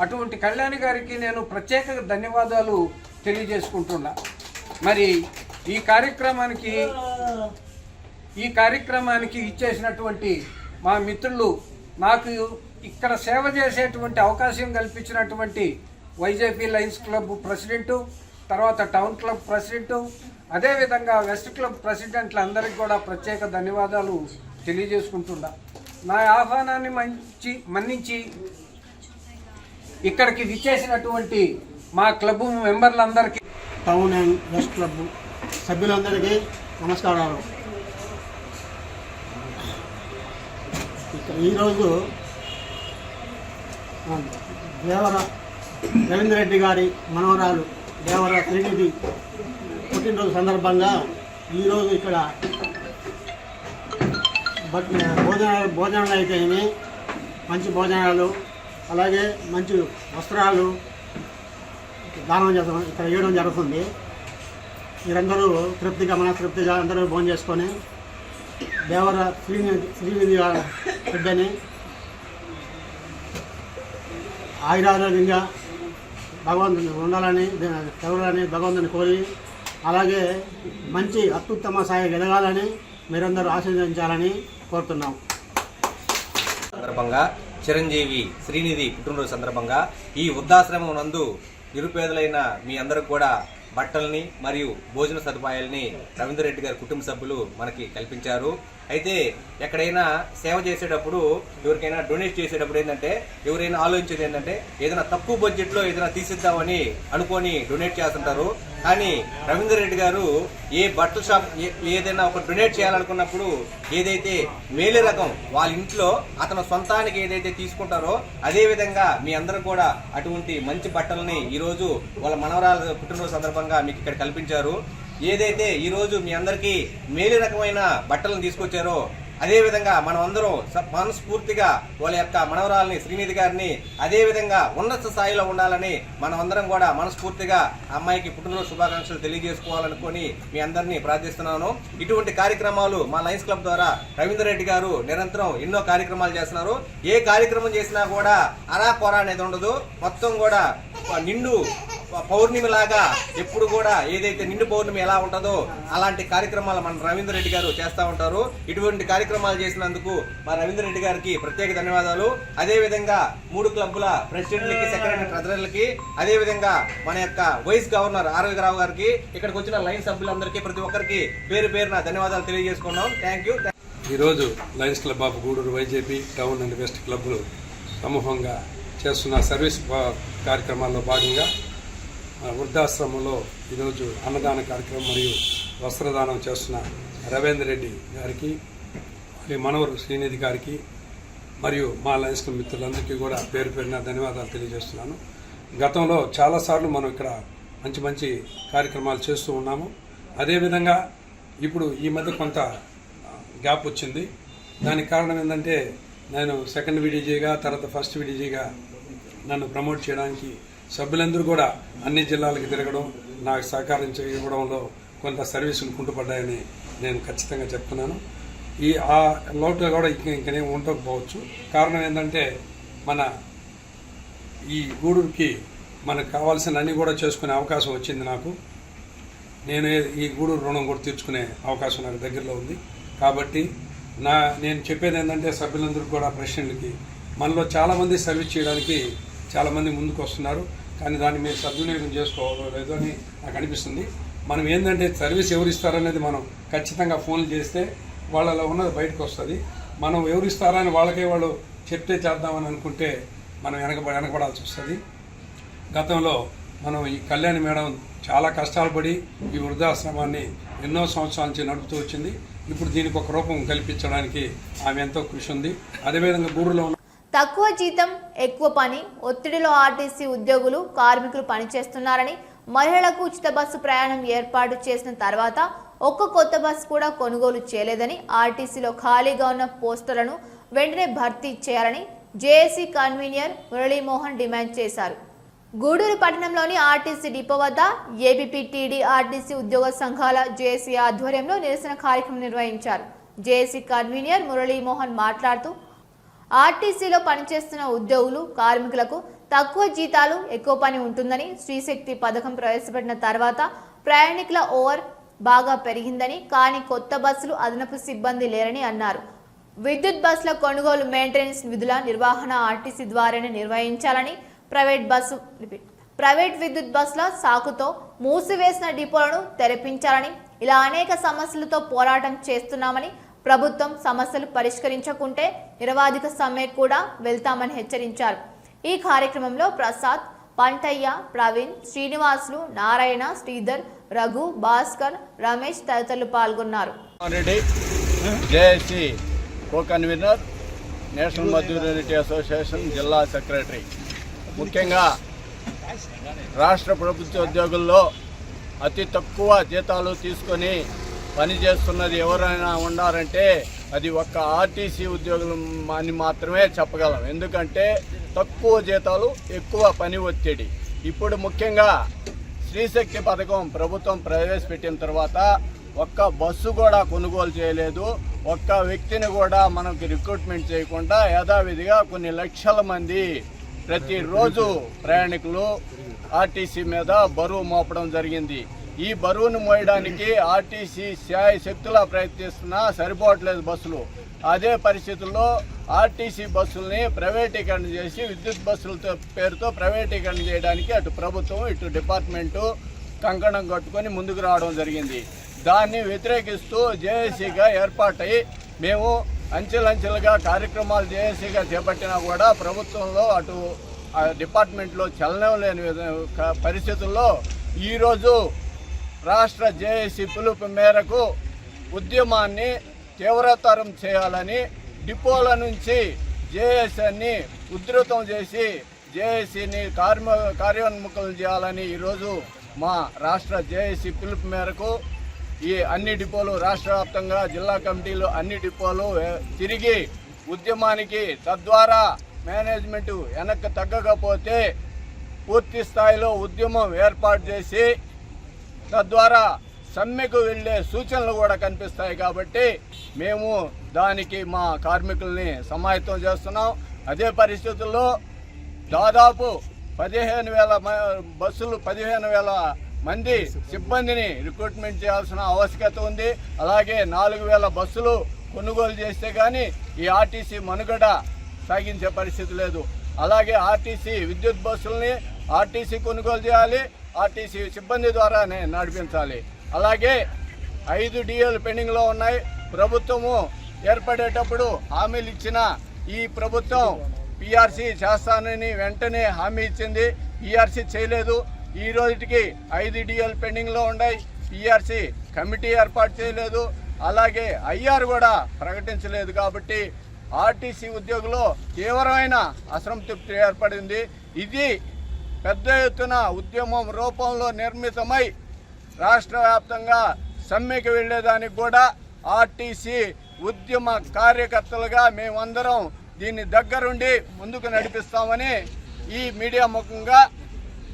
అటువంటి కళ్యాణి గారికి నేను ప్రత్యేక ధన్యవాదాలు తెలియజేసుకుంటున్నా. మరి ఈ కార్యక్రమానికి ఇచ్చేసినటువంటి మా మిత్రులు, నాకు ఇక్కడ సేవ చేసేటువంటి అవకాశం కల్పించినటువంటి వైజేపీ లయన్స్ క్లబ్ ప్రెసిడెంటు, తర్వాత టౌన్ క్లబ్ ప్రెసిడెంటు, అదేవిధంగా వెస్ట్ క్లబ్ ప్రెసిడెంట్లందరికీ కూడా ప్రత్యేక ధన్యవాదాలు తెలియజేసుకుంటున్నా. నా ఆహ్వానాన్ని మన్నించి ఇక్కడికి విచ్చేసినటువంటి మా క్లబ్ మెంబర్లందరికీ, టౌన్ అండ్ వెస్ట్ క్లబ్ సభ్యులందరికీ నమస్కారాలు. ఈరోజు దేవర రవీంద్ర రెడ్డి గారి మనవరాలు దేవర శ్రీనిధి పుట్టినరోజు సందర్భంగా ఈరోజు ఇక్కడ భోజనాలు అయితేనేమి, మంచి భోజనాలు అలాగే మంచి వస్త్రాలు దానం చేస్తాం ఇక్కడ ఇవ్వడం జరుగుతుంది. మీరందరూ తృప్తిగా మనస్తృప్తిగా అందరూ భోజనం చేసుకొని దేవర శ్రీనిధి బిడ్డని ఆయురారోగ్యంగా భగవంతుని ఉండాలని ఎవరని భగవంతుని కోరి, అలాగే మంచి అత్యుత్తమ స్థాయికి ఎదగాలని మీరందరూ ఆశీర్వదించాలని కోరుతున్నాం. సందర్భంగా చిరంజీవి శ్రీనిధి పుట్టినరోజు సందర్భంగా ఈ వృద్ధాశ్రమం నందు నిరుపేదలైన మీ అందరికి కూడా బట్టల్ని మరియు భోజన సదుపాయాలని రవీంద్ర రెడ్డి గారి కుటుంబ సభ్యులు మనకి కల్పించారు. అయితే ఎక్కడైనా సేవ చేసేటప్పుడు ఎవరికైనా డొనేట్ చేసేటప్పుడు ఏంటంటే ఎవరైనా ఆలోచించేది ఏంటంటే ఏదైనా తక్కువ బడ్జెట్లో ఏదైనా తీసిద్దామని అనుకొని డొనేట్ చేస్తుంటారు. కానీ రవీంద్ర రెడ్డి గారు ఏ బట్టల షాప్ ఏదైనా ఒక డొనేట్ చేయాలనుకున్నప్పుడు ఏదైతే మేలు రకం వాళ్ళ ఇంట్లో అతను సొంతానికి ఏదైతే తీసుకుంటారో అదే విధంగా మీ అందరూ కూడా అటువంటి మంచి బట్టలని ఈరోజు వాళ్ళ మనవరాల పుట్టినరోజు సందర్భంగా మీకు ఇక్కడ కల్పించారు. ఏదైతే ఈరోజు మీ అందరికీ మేలు రకమైన బట్టలను తీసుకొచ్చారో అదేవిధంగా మనం అందరం మనస్ఫూర్తిగా వాళ్ళ యొక్క మనవరాలని శ్రీనిధి గారిని అదేవిధంగా ఉన్నత స్థాయిలో ఉండాలని మనం అందరం కూడా మనస్ఫూర్తిగా అమ్మాయికి పుట్టినరోజు శుభాకాంక్షలు తెలియజేసుకోవాలనుకొని మీ అందరినీ ప్రార్థిస్తున్నాను. ఇటువంటి కార్యక్రమాలు మా లయన్స్ క్లబ్ ద్వారా రవీంద్ర రెడ్డి గారు నిరంతరం ఎన్నో కార్యక్రమాలు చేస్తున్నారు. ఏ కార్యక్రమం చేసినా కూడా అరాకొర అనేది ఉండదు. మొత్తం కూడా నిండు పౌర్ణమి లాగా ఎప్పుడు కూడా ఏదైతే నిండు పౌర్ణమి ఎలా ఉంటుందో అలాంటి కార్యక్రమాలు మన రవీంద్ర రెడ్డి గారు చేస్తూ ఉంటారు. ఇటువంటి కార్యక్రమాలు చేసినందుకు మా రవీంద్ర రెడ్డి గారికి ప్రత్యేక ధన్యవాదాలు. అదేవిధంగా 3 క్లబ్ల ప్రెసిడెంట్లకి, సెక్రటరీ, ట్రెజరర్లకి, అదేవిధంగా మన యొక్క వైస్ గవర్నర్ ఆరోగ్యరావు గారికి, ఇక్కడికి వచ్చిన లైన్ సభ్యులందరికీ ప్రతి ఒక్కరికి పేరు పేరున ధన్యవాదాలు తెలియజేసుకున్నాం. Thank you. ఈరోజు Lions club of Gudur YJP town and west క్లబ్లు సమూహంగా చేస్తున్న సర్వీస్ కార్యక్రమాల్లో భాగంగా వృద్ధాశ్రమంలో ఈరోజు అన్నదాన కార్యక్రమం మరియు వస్త్రదానం చేస్తున్న రవీంద్ర రెడ్డి గారికి, మరియు మనవరు శ్రీనిధి గారికి మరియు మా లయన్స్ క్లబ్ మిత్రులందరికీ కూడా పేరు పేరున ధన్యవాదాలు తెలియజేస్తున్నాను. గతంలో చాలాసార్లు మనం ఇక్కడ మంచి మంచి కార్యక్రమాలు చేస్తూ ఉన్నాము. అదేవిధంగా ఇప్పుడు ఈ మధ్య కొంత గ్యాప్ వచ్చింది. దానికి కారణం ఏంటంటే నేను సెకండ్ విడిజీగా తర్వాత ఫస్ట్ విడిజీగా నన్ను ప్రమోట్ చేయడానికి సభ్యులందరూ కూడా అన్ని జిల్లాలకు తిరగడం, నాకు సహకారం ఇవ్వడంలో కొంత సర్వీసులు కుంటుపడ్డాయని నేను ఖచ్చితంగా చెప్తున్నాను. ఆ లోటు కూడా ఇంకనే ఉండకపోవచ్చు. కారణం ఏంటంటే మన ఈ గూడూరుకి మనకు కావాల్సిన అన్నీ కూడా చేసుకునే అవకాశం వచ్చింది నాకు. నేను ఈ గూడూరు రుణం కూడా తీర్చుకునే అవకాశం నాకు దగ్గరలో ఉంది. కాబట్టి నేను చెప్పేది ఏంటంటే సభ్యులందరూ కూడా ప్రెసిడెంట్లకి మనలో చాలామంది సర్వీస్ చేయడానికి చాలామంది ముందుకు వస్తున్నారు. కానీ దాన్ని మీరు సద్వినియోగం చేసుకోలేదు అని నాకు అనిపిస్తుంది. మనం ఏంటంటే సర్వీస్ ఎవరు ఇస్తారనేది మనం ఖచ్చితంగా ఫోన్లు చేస్తే వాళ్ళలో ఉన్నది బయటకు వస్తుంది. మనం ఎవరు ఇస్తారని వాళ్ళకే వాళ్ళు చెప్తే చేద్దామని అనుకుంటే మనం వెనకబడాల్సి వస్తుంది. గతంలో మనం ఈ కళ్యాణి మేడం చాలా కష్టాలు పడి ఈ వృద్ధాశ్రమాన్ని ఎన్నో సంవత్సరాల నుంచి నడుపుతూ వచ్చింది. ఇప్పుడు దీనికి ఒక రూపం కల్పించడానికి ఆమె ఎంతో కృషి ఉంది. అదేవిధంగా గూడూరులో తక్కువ జీతం, ఎక్కువ పని ఒత్తిడిలో ఆర్టీసీ ఉద్యోగులు, కార్మికులు పనిచేస్తున్నారని, మహిళలకు ఉచిత బస్సు ప్రయాణం ఏర్పాటు చేసిన తర్వాత ఒక్క కొత్త బస్సు కూడా కొనుగోలు చేయలేదని, ఆర్టీసీలో ఖాళీగా ఉన్న పోస్టులను వెంటనే భర్తీ చేయాలని జేఏసీ కన్వీనర్ మురళీమోహన్ డిమాండ్ చేశారు. గూడూరు పట్టణంలోని ఆర్టీసీ డిపో వద్ద ఏబీపీటీడీ ఆర్టీసీ ఉద్యోగ సంఘాల జేఏసీ ఆధ్వర్యంలో నిరసన కార్యక్రమం నిర్వహించారు. జేఏసీ కన్వీనర్ మురళీమోహన్ మాట్లాడుతూ ఆర్టీసీలో పనిచేస్తున్న ఉద్యోగులు, కార్మికులకు తక్కువ జీతాలు, ఎక్కువ పని ఉంటుందని, శ్రీశక్తి పథకం ప్రవేశపెట్టిన తర్వాత ప్రయాణికుల ఓవర్ బాగా పెరిగిందని, కానీ కొత్త బస్సులు అదనపు సిబ్బంది లేరని అన్నారు. విద్యుత్ బస్సుల కొనుగోలు, మెయింటెనెన్స్ విధుల నిర్వహణ ఆర్టీసీ ద్వారానే నిర్వహించాలని, ప్రైవేట్ విద్యుత్ బస్సుల సాకుతో మూసివేసిన డిపోలను తెరపించాలని, ఇలా అనేక సమస్యలతో పోరాటం చేస్తున్నామని, ప్రభుత్వం సమస్యలు పరిష్కరించకుంటే నిరవాధిక సమ్మె కూడా వెళ్తామని హెచ్చరించారు. ఈ కార్యక్రమంలో ప్రసాద్, పంటయ్య, ప్రవీణ్, శ్రీనివాసులు, నారాయణ, శ్రీధర్, రఘు, భాస్కర్, రమేష్ తదితరులు పాల్గొన్నారు. JAC co-convener, national Mazdoor unity association జిల్లా సెక్రటరీ. ముఖ్యంగా రాష్ట్ర ప్రభుత్వ ఉద్యోగుల్లో అతి తక్కువ జీతాలు తీసుకొని పనిచేస్తున్నది ఎవరైనా ఉన్నారంటే అది ఒక్క ఆర్టీసీ ఉద్యోగులు అని మాత్రమే చెప్పగలం. ఎందుకంటే తక్కువ జీతాలు, ఎక్కువ పని ఒత్తిడి. ఇప్పుడు ముఖ్యంగా స్త్రీశక్తి పథకం ప్రభుత్వం ప్రవేశపెట్టిన తర్వాత ఒక్క బస్సు కూడా కొనుగోలు చేయలేదు. ఒక్క వ్యక్తిని కూడా మనకి రిక్రూట్మెంట్ చేయకుండా యథావిధిగా కొన్ని లక్షల మంది ప్రతిరోజు ప్రయాణికులు ఆర్టీసీ మీద బరువు మోపడం జరిగింది. ఈ బరువును మోయడానికి ఆర్టీసీ శక్తులా ప్రయత్నిస్తున్నా సరిపోవట్లేదు బస్సులు. అదే పరిస్థితుల్లో ఆర్టీసీ బస్సుల్ని ప్రైవేటీకరణ చేసి విద్యుత్ బస్సులతో పేరుతో ప్రైవేటీకరణ చేయడానికి అటు ప్రభుత్వం ఇటు డిపార్ట్మెంటు కంకణం కట్టుకొని ముందుకు రావడం జరిగింది. దాన్ని వ్యతిరేకిస్తూ జేఏసీగా ఏర్పాటై మేము అంచెలంచెలుగా కార్యక్రమాలు జేఏసీగా చేపట్టినా కూడా ప్రభుత్వంలో అటు డిపార్ట్మెంట్లో చలనం లేని పరిస్థితుల్లో ఈరోజు రాష్ట్ర జేఏసీ పిలుపు మేరకు ఉద్యమాన్ని తీవ్రతరం చేయాలని డిపోల నుంచి జేఏసీని ఉధృతం చేసి జేఏసీని కార్యోన్ముఖం చేయాలని ఈరోజు మా రాష్ట్ర జేఏసీ పిలుపు మేరకు ఈ అన్ని డిపోలు రాష్ట్ర వ్యాప్తంగా జిల్లా కమిటీలు అన్ని డిపోలు తిరిగి ఉద్యమానికి తద్వారా మేనేజ్మెంటు వెనక్కి తగ్గకపోతే పూర్తి స్థాయిలో ఉద్యమం ఏర్పాటు చేసి తద్వారా సమ్మెకు వెళ్ళే సూచనలు కూడా కనిపిస్తాయి. కాబట్టి మేము దానికి మా కార్మికుల్ని సమాయత్తం చేస్తున్నాం. అదే పరిస్థితుల్లో దాదాపు 15,000 బస్సులు 15,000 మంది సిబ్బందిని రిక్రూట్మెంట్ చేయాల్సిన ఆవశ్యకత ఉంది. అలాగే 4,000 బస్సులు కొనుగోలు చేస్తే కానీ ఈ ఆర్టీసీ మనుగడ సాగించే పరిస్థితి లేదు. అలాగే ఆర్టీసీ విద్యుత్ బస్సుల్ని ఆర్టీసీ కొనుగోలు చేయాలి, ఆర్టీసీ సిబ్బంది ద్వారానే నడిపించాలి. అలాగే 5 DL పెండింగ్లో ఉన్నాయి. ప్రభుత్వము ఏర్పడేటప్పుడు హామీలు ఇచ్చిన ఈ ప్రభుత్వం PRC చేస్తానని వెంటనే హామీ ఇచ్చింది. PRC చేయలేదు. ఈ రోజుకి 5 DL పెండింగ్లో ఉన్నాయి. PRC కమిటీ ఏర్పాటు చేయలేదు. అలాగే IR కూడా ప్రకటించలేదు. కాబట్టి ఆర్టీసీ ఉద్యోగులు తీవ్రమైన అసంతృప్తి ఏర్పడింది. ఇది పెద్ద ఎత్తున ఉద్యమం రూపంలో నిర్మితమై రాష్ట్ర వ్యాప్తంగా సమ్మెకి వెళ్ళేదానికి కూడా ఆర్టీసీ ఉద్యమ కార్యకర్తలుగా మేమందరం దీన్ని దగ్గరుండి ముందుకు నడిపిస్తామని ఈ మీడియా ముఖంగా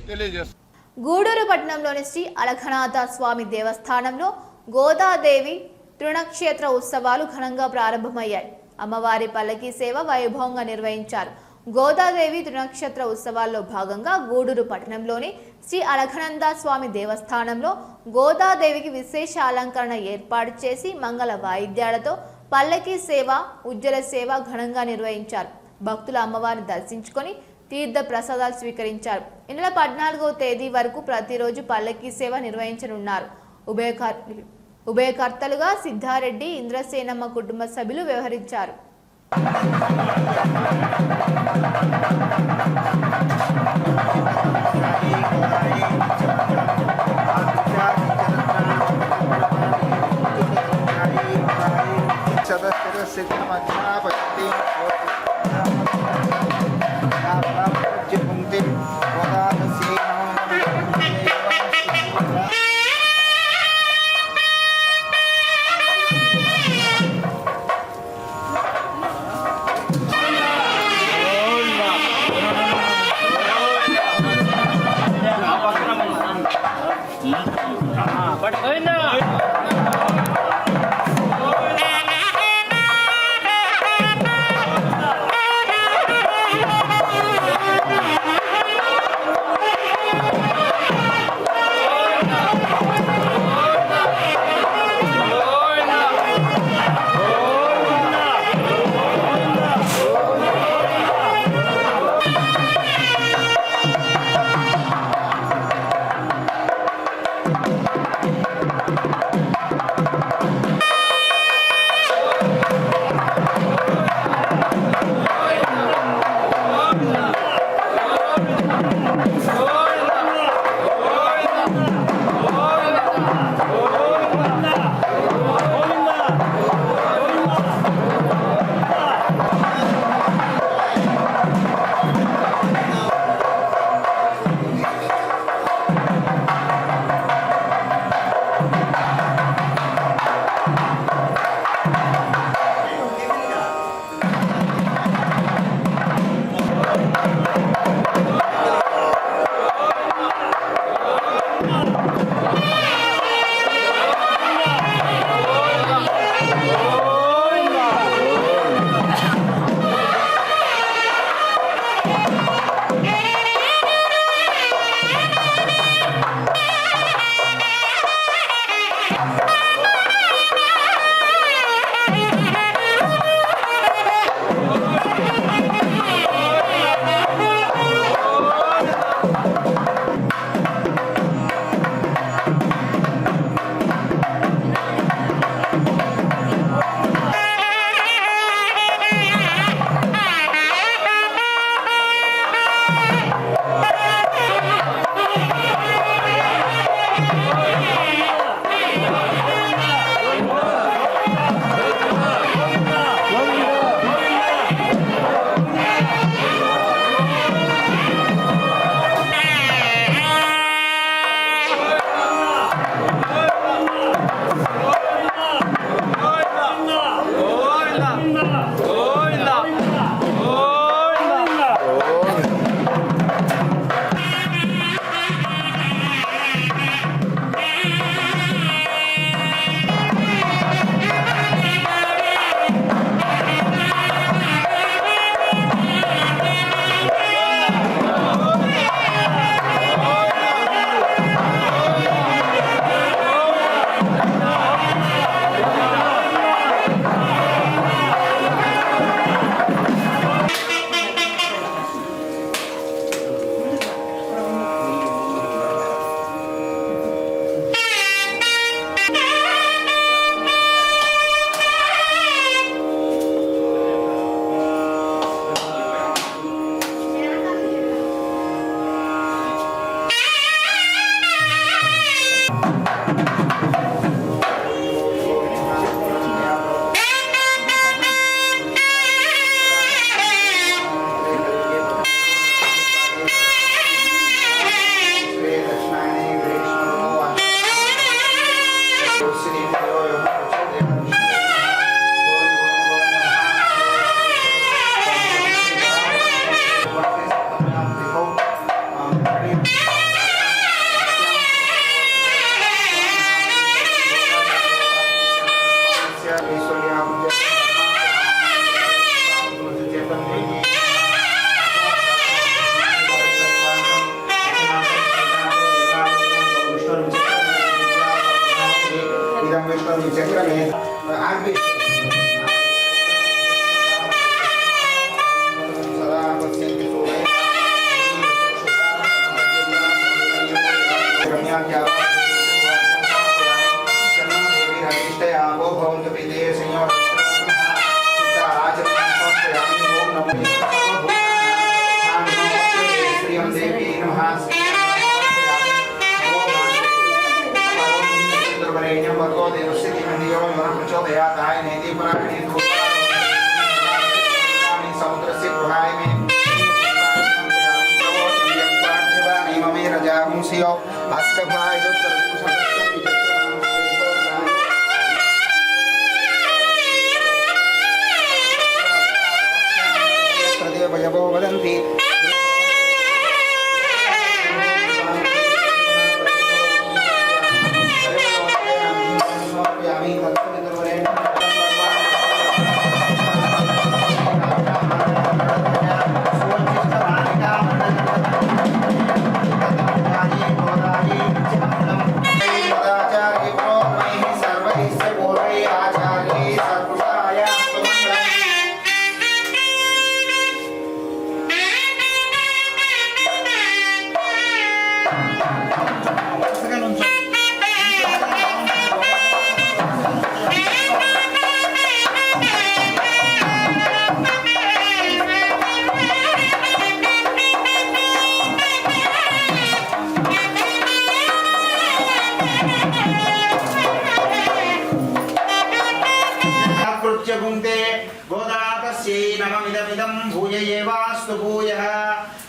తెలియజేస్తాం. గూడూరు పట్టణంలోని శ్రీ అలఘనాథ స్వామి దేవస్థానంలో గోదాదేవి తృణక్షేత్ర ఉత్సవాలు ఘనంగా ప్రారంభమయ్యాయి. అమ్మవారి పల్లకీ సేవ వైభవంగా నిర్వహించారు. గోదాదేవి తృణక్షేత్ర ఉత్సవాల్లో భాగంగా గూడూరు పట్టణంలోని శ్రీ అలఘనంద స్వామి దేవస్థానంలో గోదాదేవికి విశేష అలంకరణ ఏర్పాటు చేసి మంగళ వాయిద్యాలతో పల్లకీ సేవ, ఉజ్జల సేవ ఘనంగా నిర్వహించారు. భక్తులు అమ్మవారిని దర్శించుకొని తీర్థ ప్రసాదాలు స్వీకరించారు. ఈ నెల 14వ తేదీ వరకు ప్రతిరోజు పల్లకీ సేవ నిర్వహించనున్నారు. ఉభయకర్తలుగా సిద్ధారెడ్డి, ఇంద్రసేనమ్మ కుటుంబ సభ్యులు వ్యవహరించారు.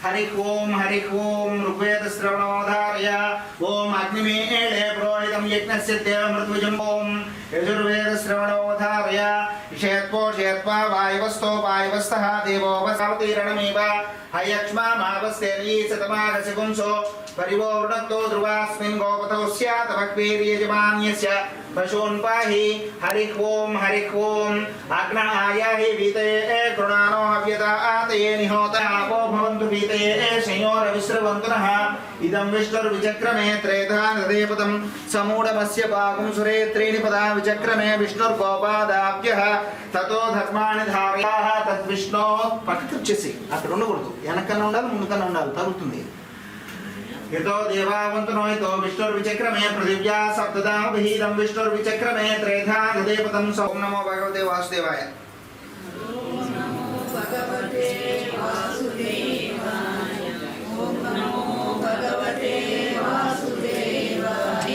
हरि ओम ऋग्वेद श्रवणोधार्य ओम अग्निमेळे पुरोहितं यज्ञस्य देवमृत्युजम् ओम यजुर्वेद श्रवणोधार्य शेत्वा वायुवस्तो वायुवस्तः देवो वसावतीरणमेव हयक्ष्मा मावस्तेली सतमागस्य गुंसो परिवोर्णतो ध्रुवास्मिन् गोपतौ स्यात् भक्तिर्यजमान्यस्य पशून् पाहि हरि ओम अग्नाय हि वीते कृणानो हव्यताते निहोता आपो भवन्तु वीते संयोरविश्रवन्तु नः इदं विष्णुर्विचक्रमे त्रेधा नदेपदं समूढमस्य पागुं सुरे त्रीणि पदा विचक्रमे विष्णुर्गोपादाभ्यः ततो धर्माणि धारयाः तद्विष्णो పట్టుకొచ్చేసి అక్కడ ఉండకూడదు వెనకన్నా ఉండాలి ముందుకన్నా ఉండాలి తరుగుతుంది यतो देवावन्तनो यतो विष्णुर्विचक्रमे पृथिव्या सप्तदा विहितं विष्णुर्विचक्रमे त्रेधा नदेपदं ओम नमो भगवते वासुदेवाय ओम नमो भगवते वासुदेवाय ओम नमो भगवते वासुदेवाय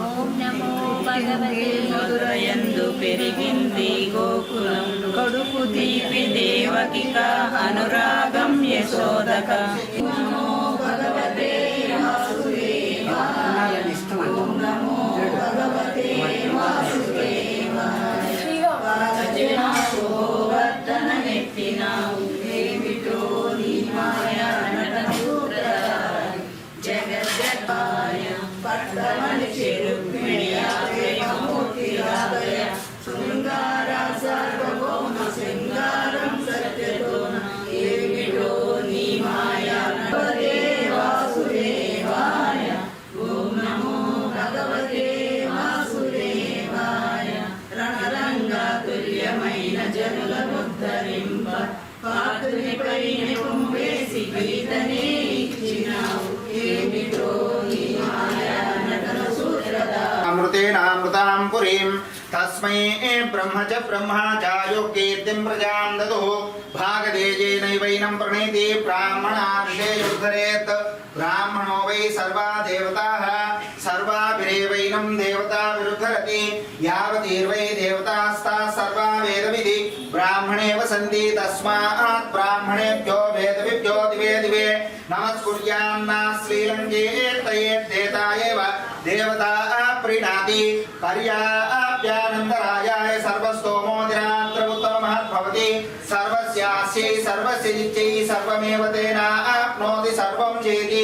ओम नमो भगवते मधुरयंदु पेरिगिंदी गोकुलं कड़ुपु दीपि देवकिक अनुरागं यशोदक भगवते वासुदेवाय ओम नमो भगवते वासुदेवाय श्रीवासुदेववर्धन नेत्तिना देवितो दीमाय नटसूत्रधार जगज्जपाय पट्टमणि रुक्मिण्याय मूर्तिराय शृंगारा सार्वभौम शृंगारं सत्यतोन देवितो दीमाय वासुदेवाय ओम नमो भगवते वासुदेवाय रणरंगतुल्यమైన జనుల ముద్దరింప పాతునిపైని కుంభేసి గీతనే ఇచ్చినావు ఏమిటో నీ మాయా నటన సూత్రదా అమృతేనామృతాం పురీం तस्मै ब्रह्म च ब्रह्माचार्यो कीर्तिं प्रजां ददुः भागदेजेनैवैनं प्रणीति ब्राह्मणाभिषेयुद्धरेत् ब्राह्मणो वै सर्वा देवताः सर्वाभिरेवैनं देवताभिरुद्धरति यावतीर्वै देवतास्ताः सर्वा वेदविधि ब्राह्मणे वसन्ति तस्मात् ब्राह्मणेभ्यो वेदविभ्यो दिवे दिवे नमस्कुर्यान्ना श्रीलङ्के तयेद्देता एव देवता प्रीणाति पर्याप्यानन्दरायाय सर्वस्तोमो दिनात्र उत्तममहद्भवति सर्वस्यास्यै सर्वस्य जित्यै सर्वमेव तेनाप्नोति सर्वं चेति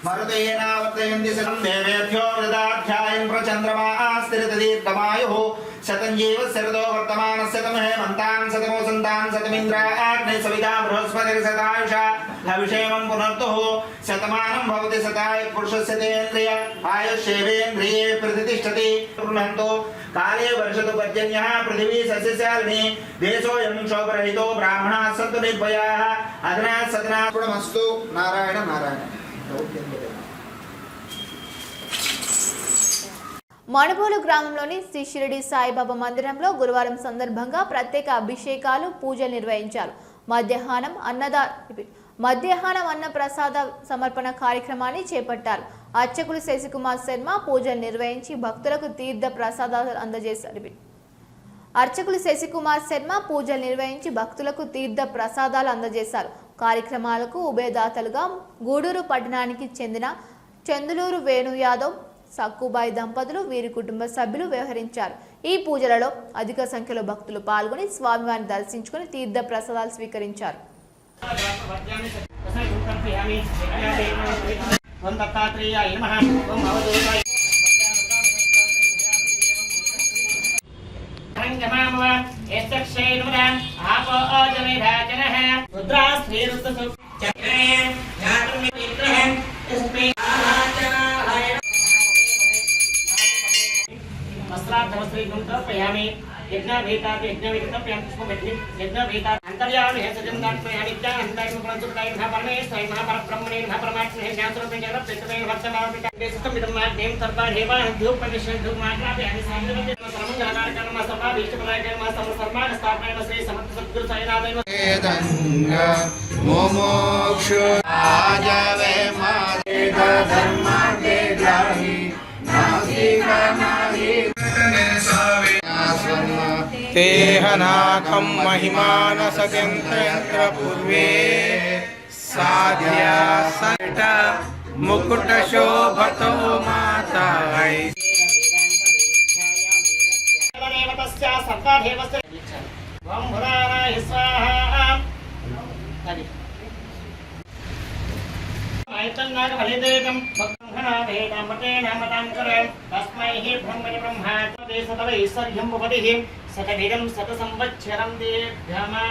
मरुतेनावर्तयन्ति शतं देवेभ्यो वृदाध्यायन् प्रचन्द्रमास्तिरदीर्घमायुः शतं जीव शरदो वर्तमानस्य तम हेमन्तान् शतमो सन्तान् शतमिन्द्राग्ने सविता बृहस्पतिर्शतायुषा हविषेमं पुनर्तुः शतमानं भवति शताय पुरुषस्य तेन्द्रिय आयुष्येवेन्द्रिये प्रतिष्ठति गृह्णन्तु काले वर्षतु पर्जन्यः पृथिवी सस्यशालिनी देशोऽयं शोभरहितो ब्राह्मणाः सन्तु निर्भयाः अधुना सदनार्पणमस्तु नारायण नारायण। మణుబోలు గ్రామంలోని శ్రీ షిరిడి సాయిబాబా మందిరంలో గురువారం సందర్భంగా ప్రత్యేక అభిషేకాలు పూజలు నిర్వహించారు. మధ్యాహ్నం అన్న ప్రసాద సమర్పణ కార్యక్రమాన్ని చేపట్టారు. అర్చకులు శశికుమార్ శర్మ పూజలు నిర్వహించి భక్తులకు తీర్థ ప్రసాదాలు అందజేశారు. కార్యక్రమాలకు ఉభయదాతలుగా గూడూరు పట్టణానికి చెందిన చందులూరు వేణు యాదవ్, సక్కుబాయి దంపతులు, వీరి కుటుంబ సభ్యులు వ్యవహరించారు. ఈ పూజలలో అధిక సంఖ్యలో భక్తులు పాల్గొని స్వామివారిని దర్శించుకుని తీర్థ ప్రసాదాలు స్వీకరించారు. तेहनाखं महिमान सत्यंत्र पूर्वे साध्या सट मुकुट शोभतो माता सतवीरं शतसंवत्सरं दीर्घमा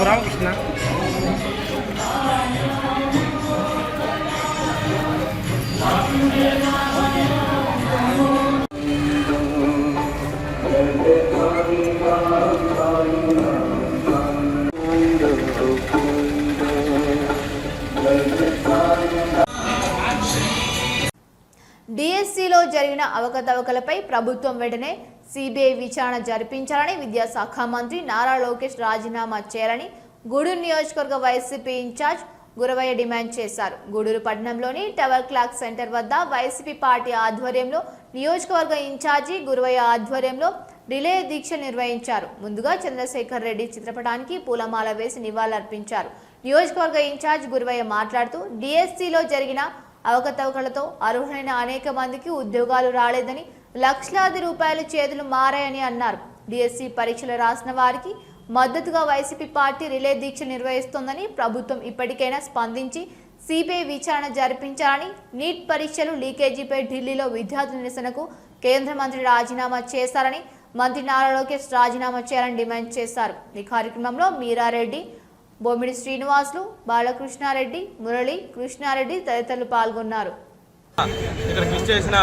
रामकृष्ण డిఎస్సిలో జరిగిన అవకతవకలపై ప్రభుత్వం వెంటనే సిబిఐ విచారణ జరిపించాలని విద్యాశాఖ మంత్రి నారా లోకేష్ రాజీనామా చేయాలని గూడూరు నియోజకవర్గ వైసీపీ ఇన్ఛార్జ్ గురవయ్య డిమాండ్ చేశారు. గూడూరు పట్టణంలోని టవర్ క్లాక్ సెంటర్ వద్ద వైసీపీ పార్టీ ఆధ్వర్యంలో నియోజకవర్గ ఇన్ఛార్జి గురవయ్య ఆధ్వర్యంలో రిలే దీక్ష నిర్వహించారు. ముందుగా చంద్రశేఖర్ రెడ్డి చిత్రపటానికి పూలమాల వేసి నివాళులర్పించారు. నియోజకవర్గ ఇన్ఛార్జ్ గురవయ్య మాట్లాడుతూ డిఎస్సిలో జరిగిన అవకతవకలతో అర్హులైన అనేక మందికి ఉద్యోగాలు రాలేదని, లక్షలాది రూపాయల చేతులు మారాయని అన్నారు. డిఎస్సి పరీక్షలు రాసిన వారికి మద్దతుగా వైసీపీ పార్టీ రిలే దీక్ష నిర్వహిస్తోందని, ప్రభుత్వం ఇప్పటికైనా స్పందించి సిబిఐ విచారణ జరిపించాలని, నీట్ పరీక్షలు లీకేజీపై ఢిల్లీలో విద్యార్థుల నిరసనకు కేంద్ర మంత్రి రాజీనామా చేశారని, మంత్రి నారా లోకేష్ రాజీనామా చేయాలని డిమాండ్ చేశారు. ఈ కార్యక్రమంలో మీరారెడ్డి, బొమ్మిడి శ్రీనివాసులు, బాలకృష్ణారెడ్డి, మురళి, కృష్ణారెడ్డి తదితరులు పాల్గొన్నారు. ఇక్కడికి ఇచ్చేసిన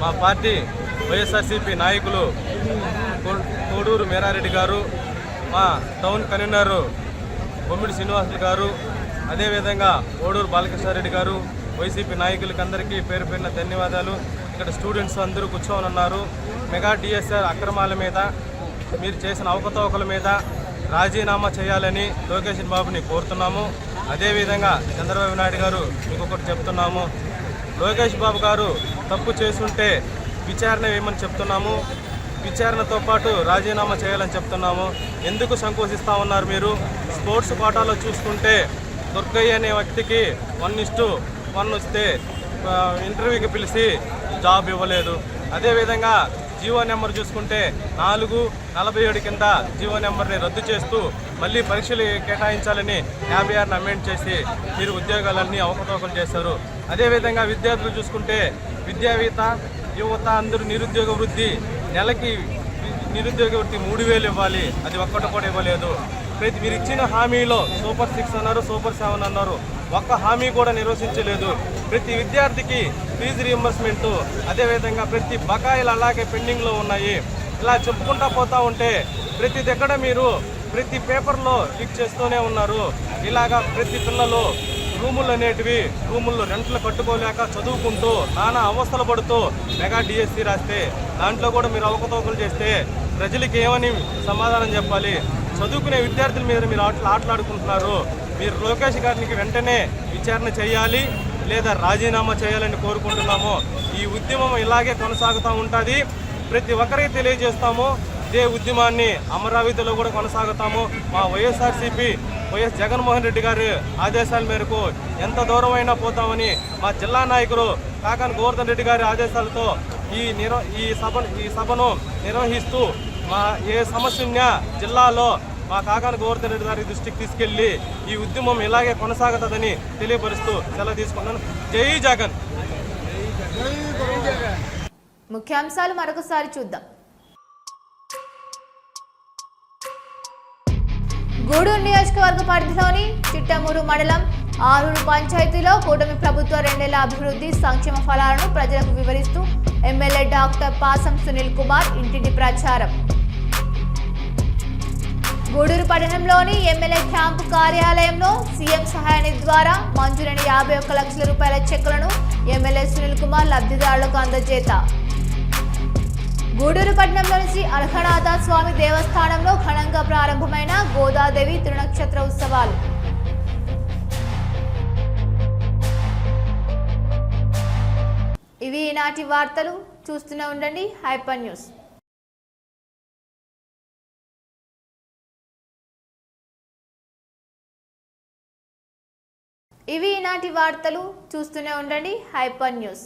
మా పార్టీ వైఎస్ఆర్సీపీ నాయకులు కోడూరు మీరారెడ్డి గారు, మా టౌన్ కన్వీనర్ బొమ్మిడి శ్రీనివాసులు గారు, అదేవిధంగా కోడూరు బాలకృష్ణారెడ్డి గారు, వైసీపీ నాయకులకి అందరికీ పేరు పేరున ధన్యవాదాలు. ఇక్కడ స్టూడెంట్స్ అందరూ కూర్చొని ఉన్నారు. మెగా డిఎస్ఆర్ అక్రమాల మీద, మీరు చేసిన అవకతవకల మీద రాజీనామా చేయాలని లోకేష్ బాబుని కోరుతున్నాము. అదేవిధంగా చంద్రబాబు నాయుడు గారు ఇంకొకటి చెప్తున్నాము, లోకేష్ బాబు గారు తప్పు చేసుంటే విచారణ వేయమని చెప్తున్నాము. విచారణతో పాటు రాజీనామా చేయాలని చెప్తున్నాము. ఎందుకు సంకోచిస్తూ ఉన్నారు మీరు? స్పోర్ట్స్ కోటాలో చూసుకుంటే దుర్గయ్య అనే వ్యక్తికి 1:1 వస్తే ఇంటర్వ్యూకి పిలిచి జాబ్ ఇవ్వలేదు. అదేవిధంగా జీవో నెంబర్ చూసుకుంటే 447 కింద జీవో నెంబర్ని రద్దు చేస్తూ మళ్ళీ పరీక్షలు కేటాయించాలని 56 అమెండ్ చేసి మీరు ఉద్యోగాలన్నీ అవకతవకలు చేశారు. అదేవిధంగా విద్యార్థులు చూసుకుంటే విద్యావేత్త యువత అందరూ నిరుద్యోగ వృద్ధి నెలకి నిరుద్యోగ వృత్తి 3000 ఇవ్వాలి, అది ఒక్కటి కూడా ఇవ్వలేదు. మీరు ఇచ్చిన హామీలో సూపర్ 6 అన్నారు, సూపర్ 7 అన్నారు, ఒక్క హామీ కూడా నిర్వహించలేదు. ప్రతి విద్యార్థికి ఫీజు రీయింబర్స్మెంట్, అదేవిధంగా ప్రతి బకాయిలు అలాగే పెండింగ్లో ఉన్నాయి. ఇలా చెప్పుకుంటా పోతా ఉంటే ప్రతి దగ్గర మీరు ప్రతి పేపర్లో లీక్ చేస్తూనే ఉన్నారు. ఇలాగా ప్రతి పిల్లలు రూముల్లో రెంట్లు కట్టుకోలేక చదువుకుంటూ నానా అవస్థలు పడుతూ మెగా డిఎస్సి రాస్తే దాంట్లో కూడా మీరు అవకతవకలు చేస్తే ప్రజలకి ఏమని సమాధానం చెప్పాలి? చదువుకునే విద్యార్థుల మీద మీరు ఆటలాడుకుంటున్నారు. మీరు లోకేష్ గారికి వెంటనే విచారణ చేయాలి లేదా రాజీనామా చేయాలని కోరుకుంటున్నాము. ఈ ఉద్యమం ఇలాగే కొనసాగుతూ ఉంటుంది. ప్రతి ఒక్కరికి తెలియజేస్తాము. ఇదే ఉద్యమాన్ని అమరావతిలో కూడా కొనసాగుతాము. మా వైఎస్ఆర్సీపీ వైఎస్ జగన్మోహన్ రెడ్డి గారి ఆదేశాల మేరకు ఎంత దూరమైనా పోతామని మా జిల్లా నాయకులు కాకాని గోవర్ధన్ రెడ్డి గారి ఆదేశాలతో ఈ సభను నిర్వహిస్తూ మా ఏ సమస్య ఉన్నా జిల్లాలో మా కాకాని గోవర్ధన్ రెడ్డి గారి దృష్టికి తీసుకెళ్లి ఈ ఉద్యమం ఇలాగే కొనసాగుతుందని తెలియపరుస్తూ సెలవు తీసుకున్నాను. జై జగన్. ముఖ్యాంశాలు మరొకసారి చూద్దాం. గూడూరు నియోజకవర్గ పరిధిలోని చిట్టమూరు మండలం ఆరూరు పంచాయతీలో కూటమి ప్రభుత్వ 2 ఏళ్ల అభివృద్ధి సంక్షేమ ఫలాలను ప్రజలకు వివరిస్తూ ఎమ్మెల్యే డాక్టర్ పాసం సునీల్ కుమార్ ఇంటింటి ప్రచారం. గూడూరు పట్టణంలోని ఎమ్మెల్యే క్యాంపు కార్యాలయంలో సీఎం సహాయ నిధి ద్వారా మంజూరైన 51 లక్షల రూపాయల చెక్కులను ఎమ్మెల్యే సునీల్ కుమార్ లబ్ధిదారులకు అందజేత. గూడూరు పట్టణంలోని శ్రీ అర్హనాథ స్వామి దేవస్థానంలో ఘనంగా ప్రారంభమైన గోదాదేవి తిరునక్షత్ర ఉత్సవాలు. ఇవి ఈనాటి వార్తలు. చూస్తూనే ఉండండి హైపర్ న్యూస్. ఇవి ఈనాటి వార్తలు. చూస్తూనే ఉండండి హైపర్ న్యూస్.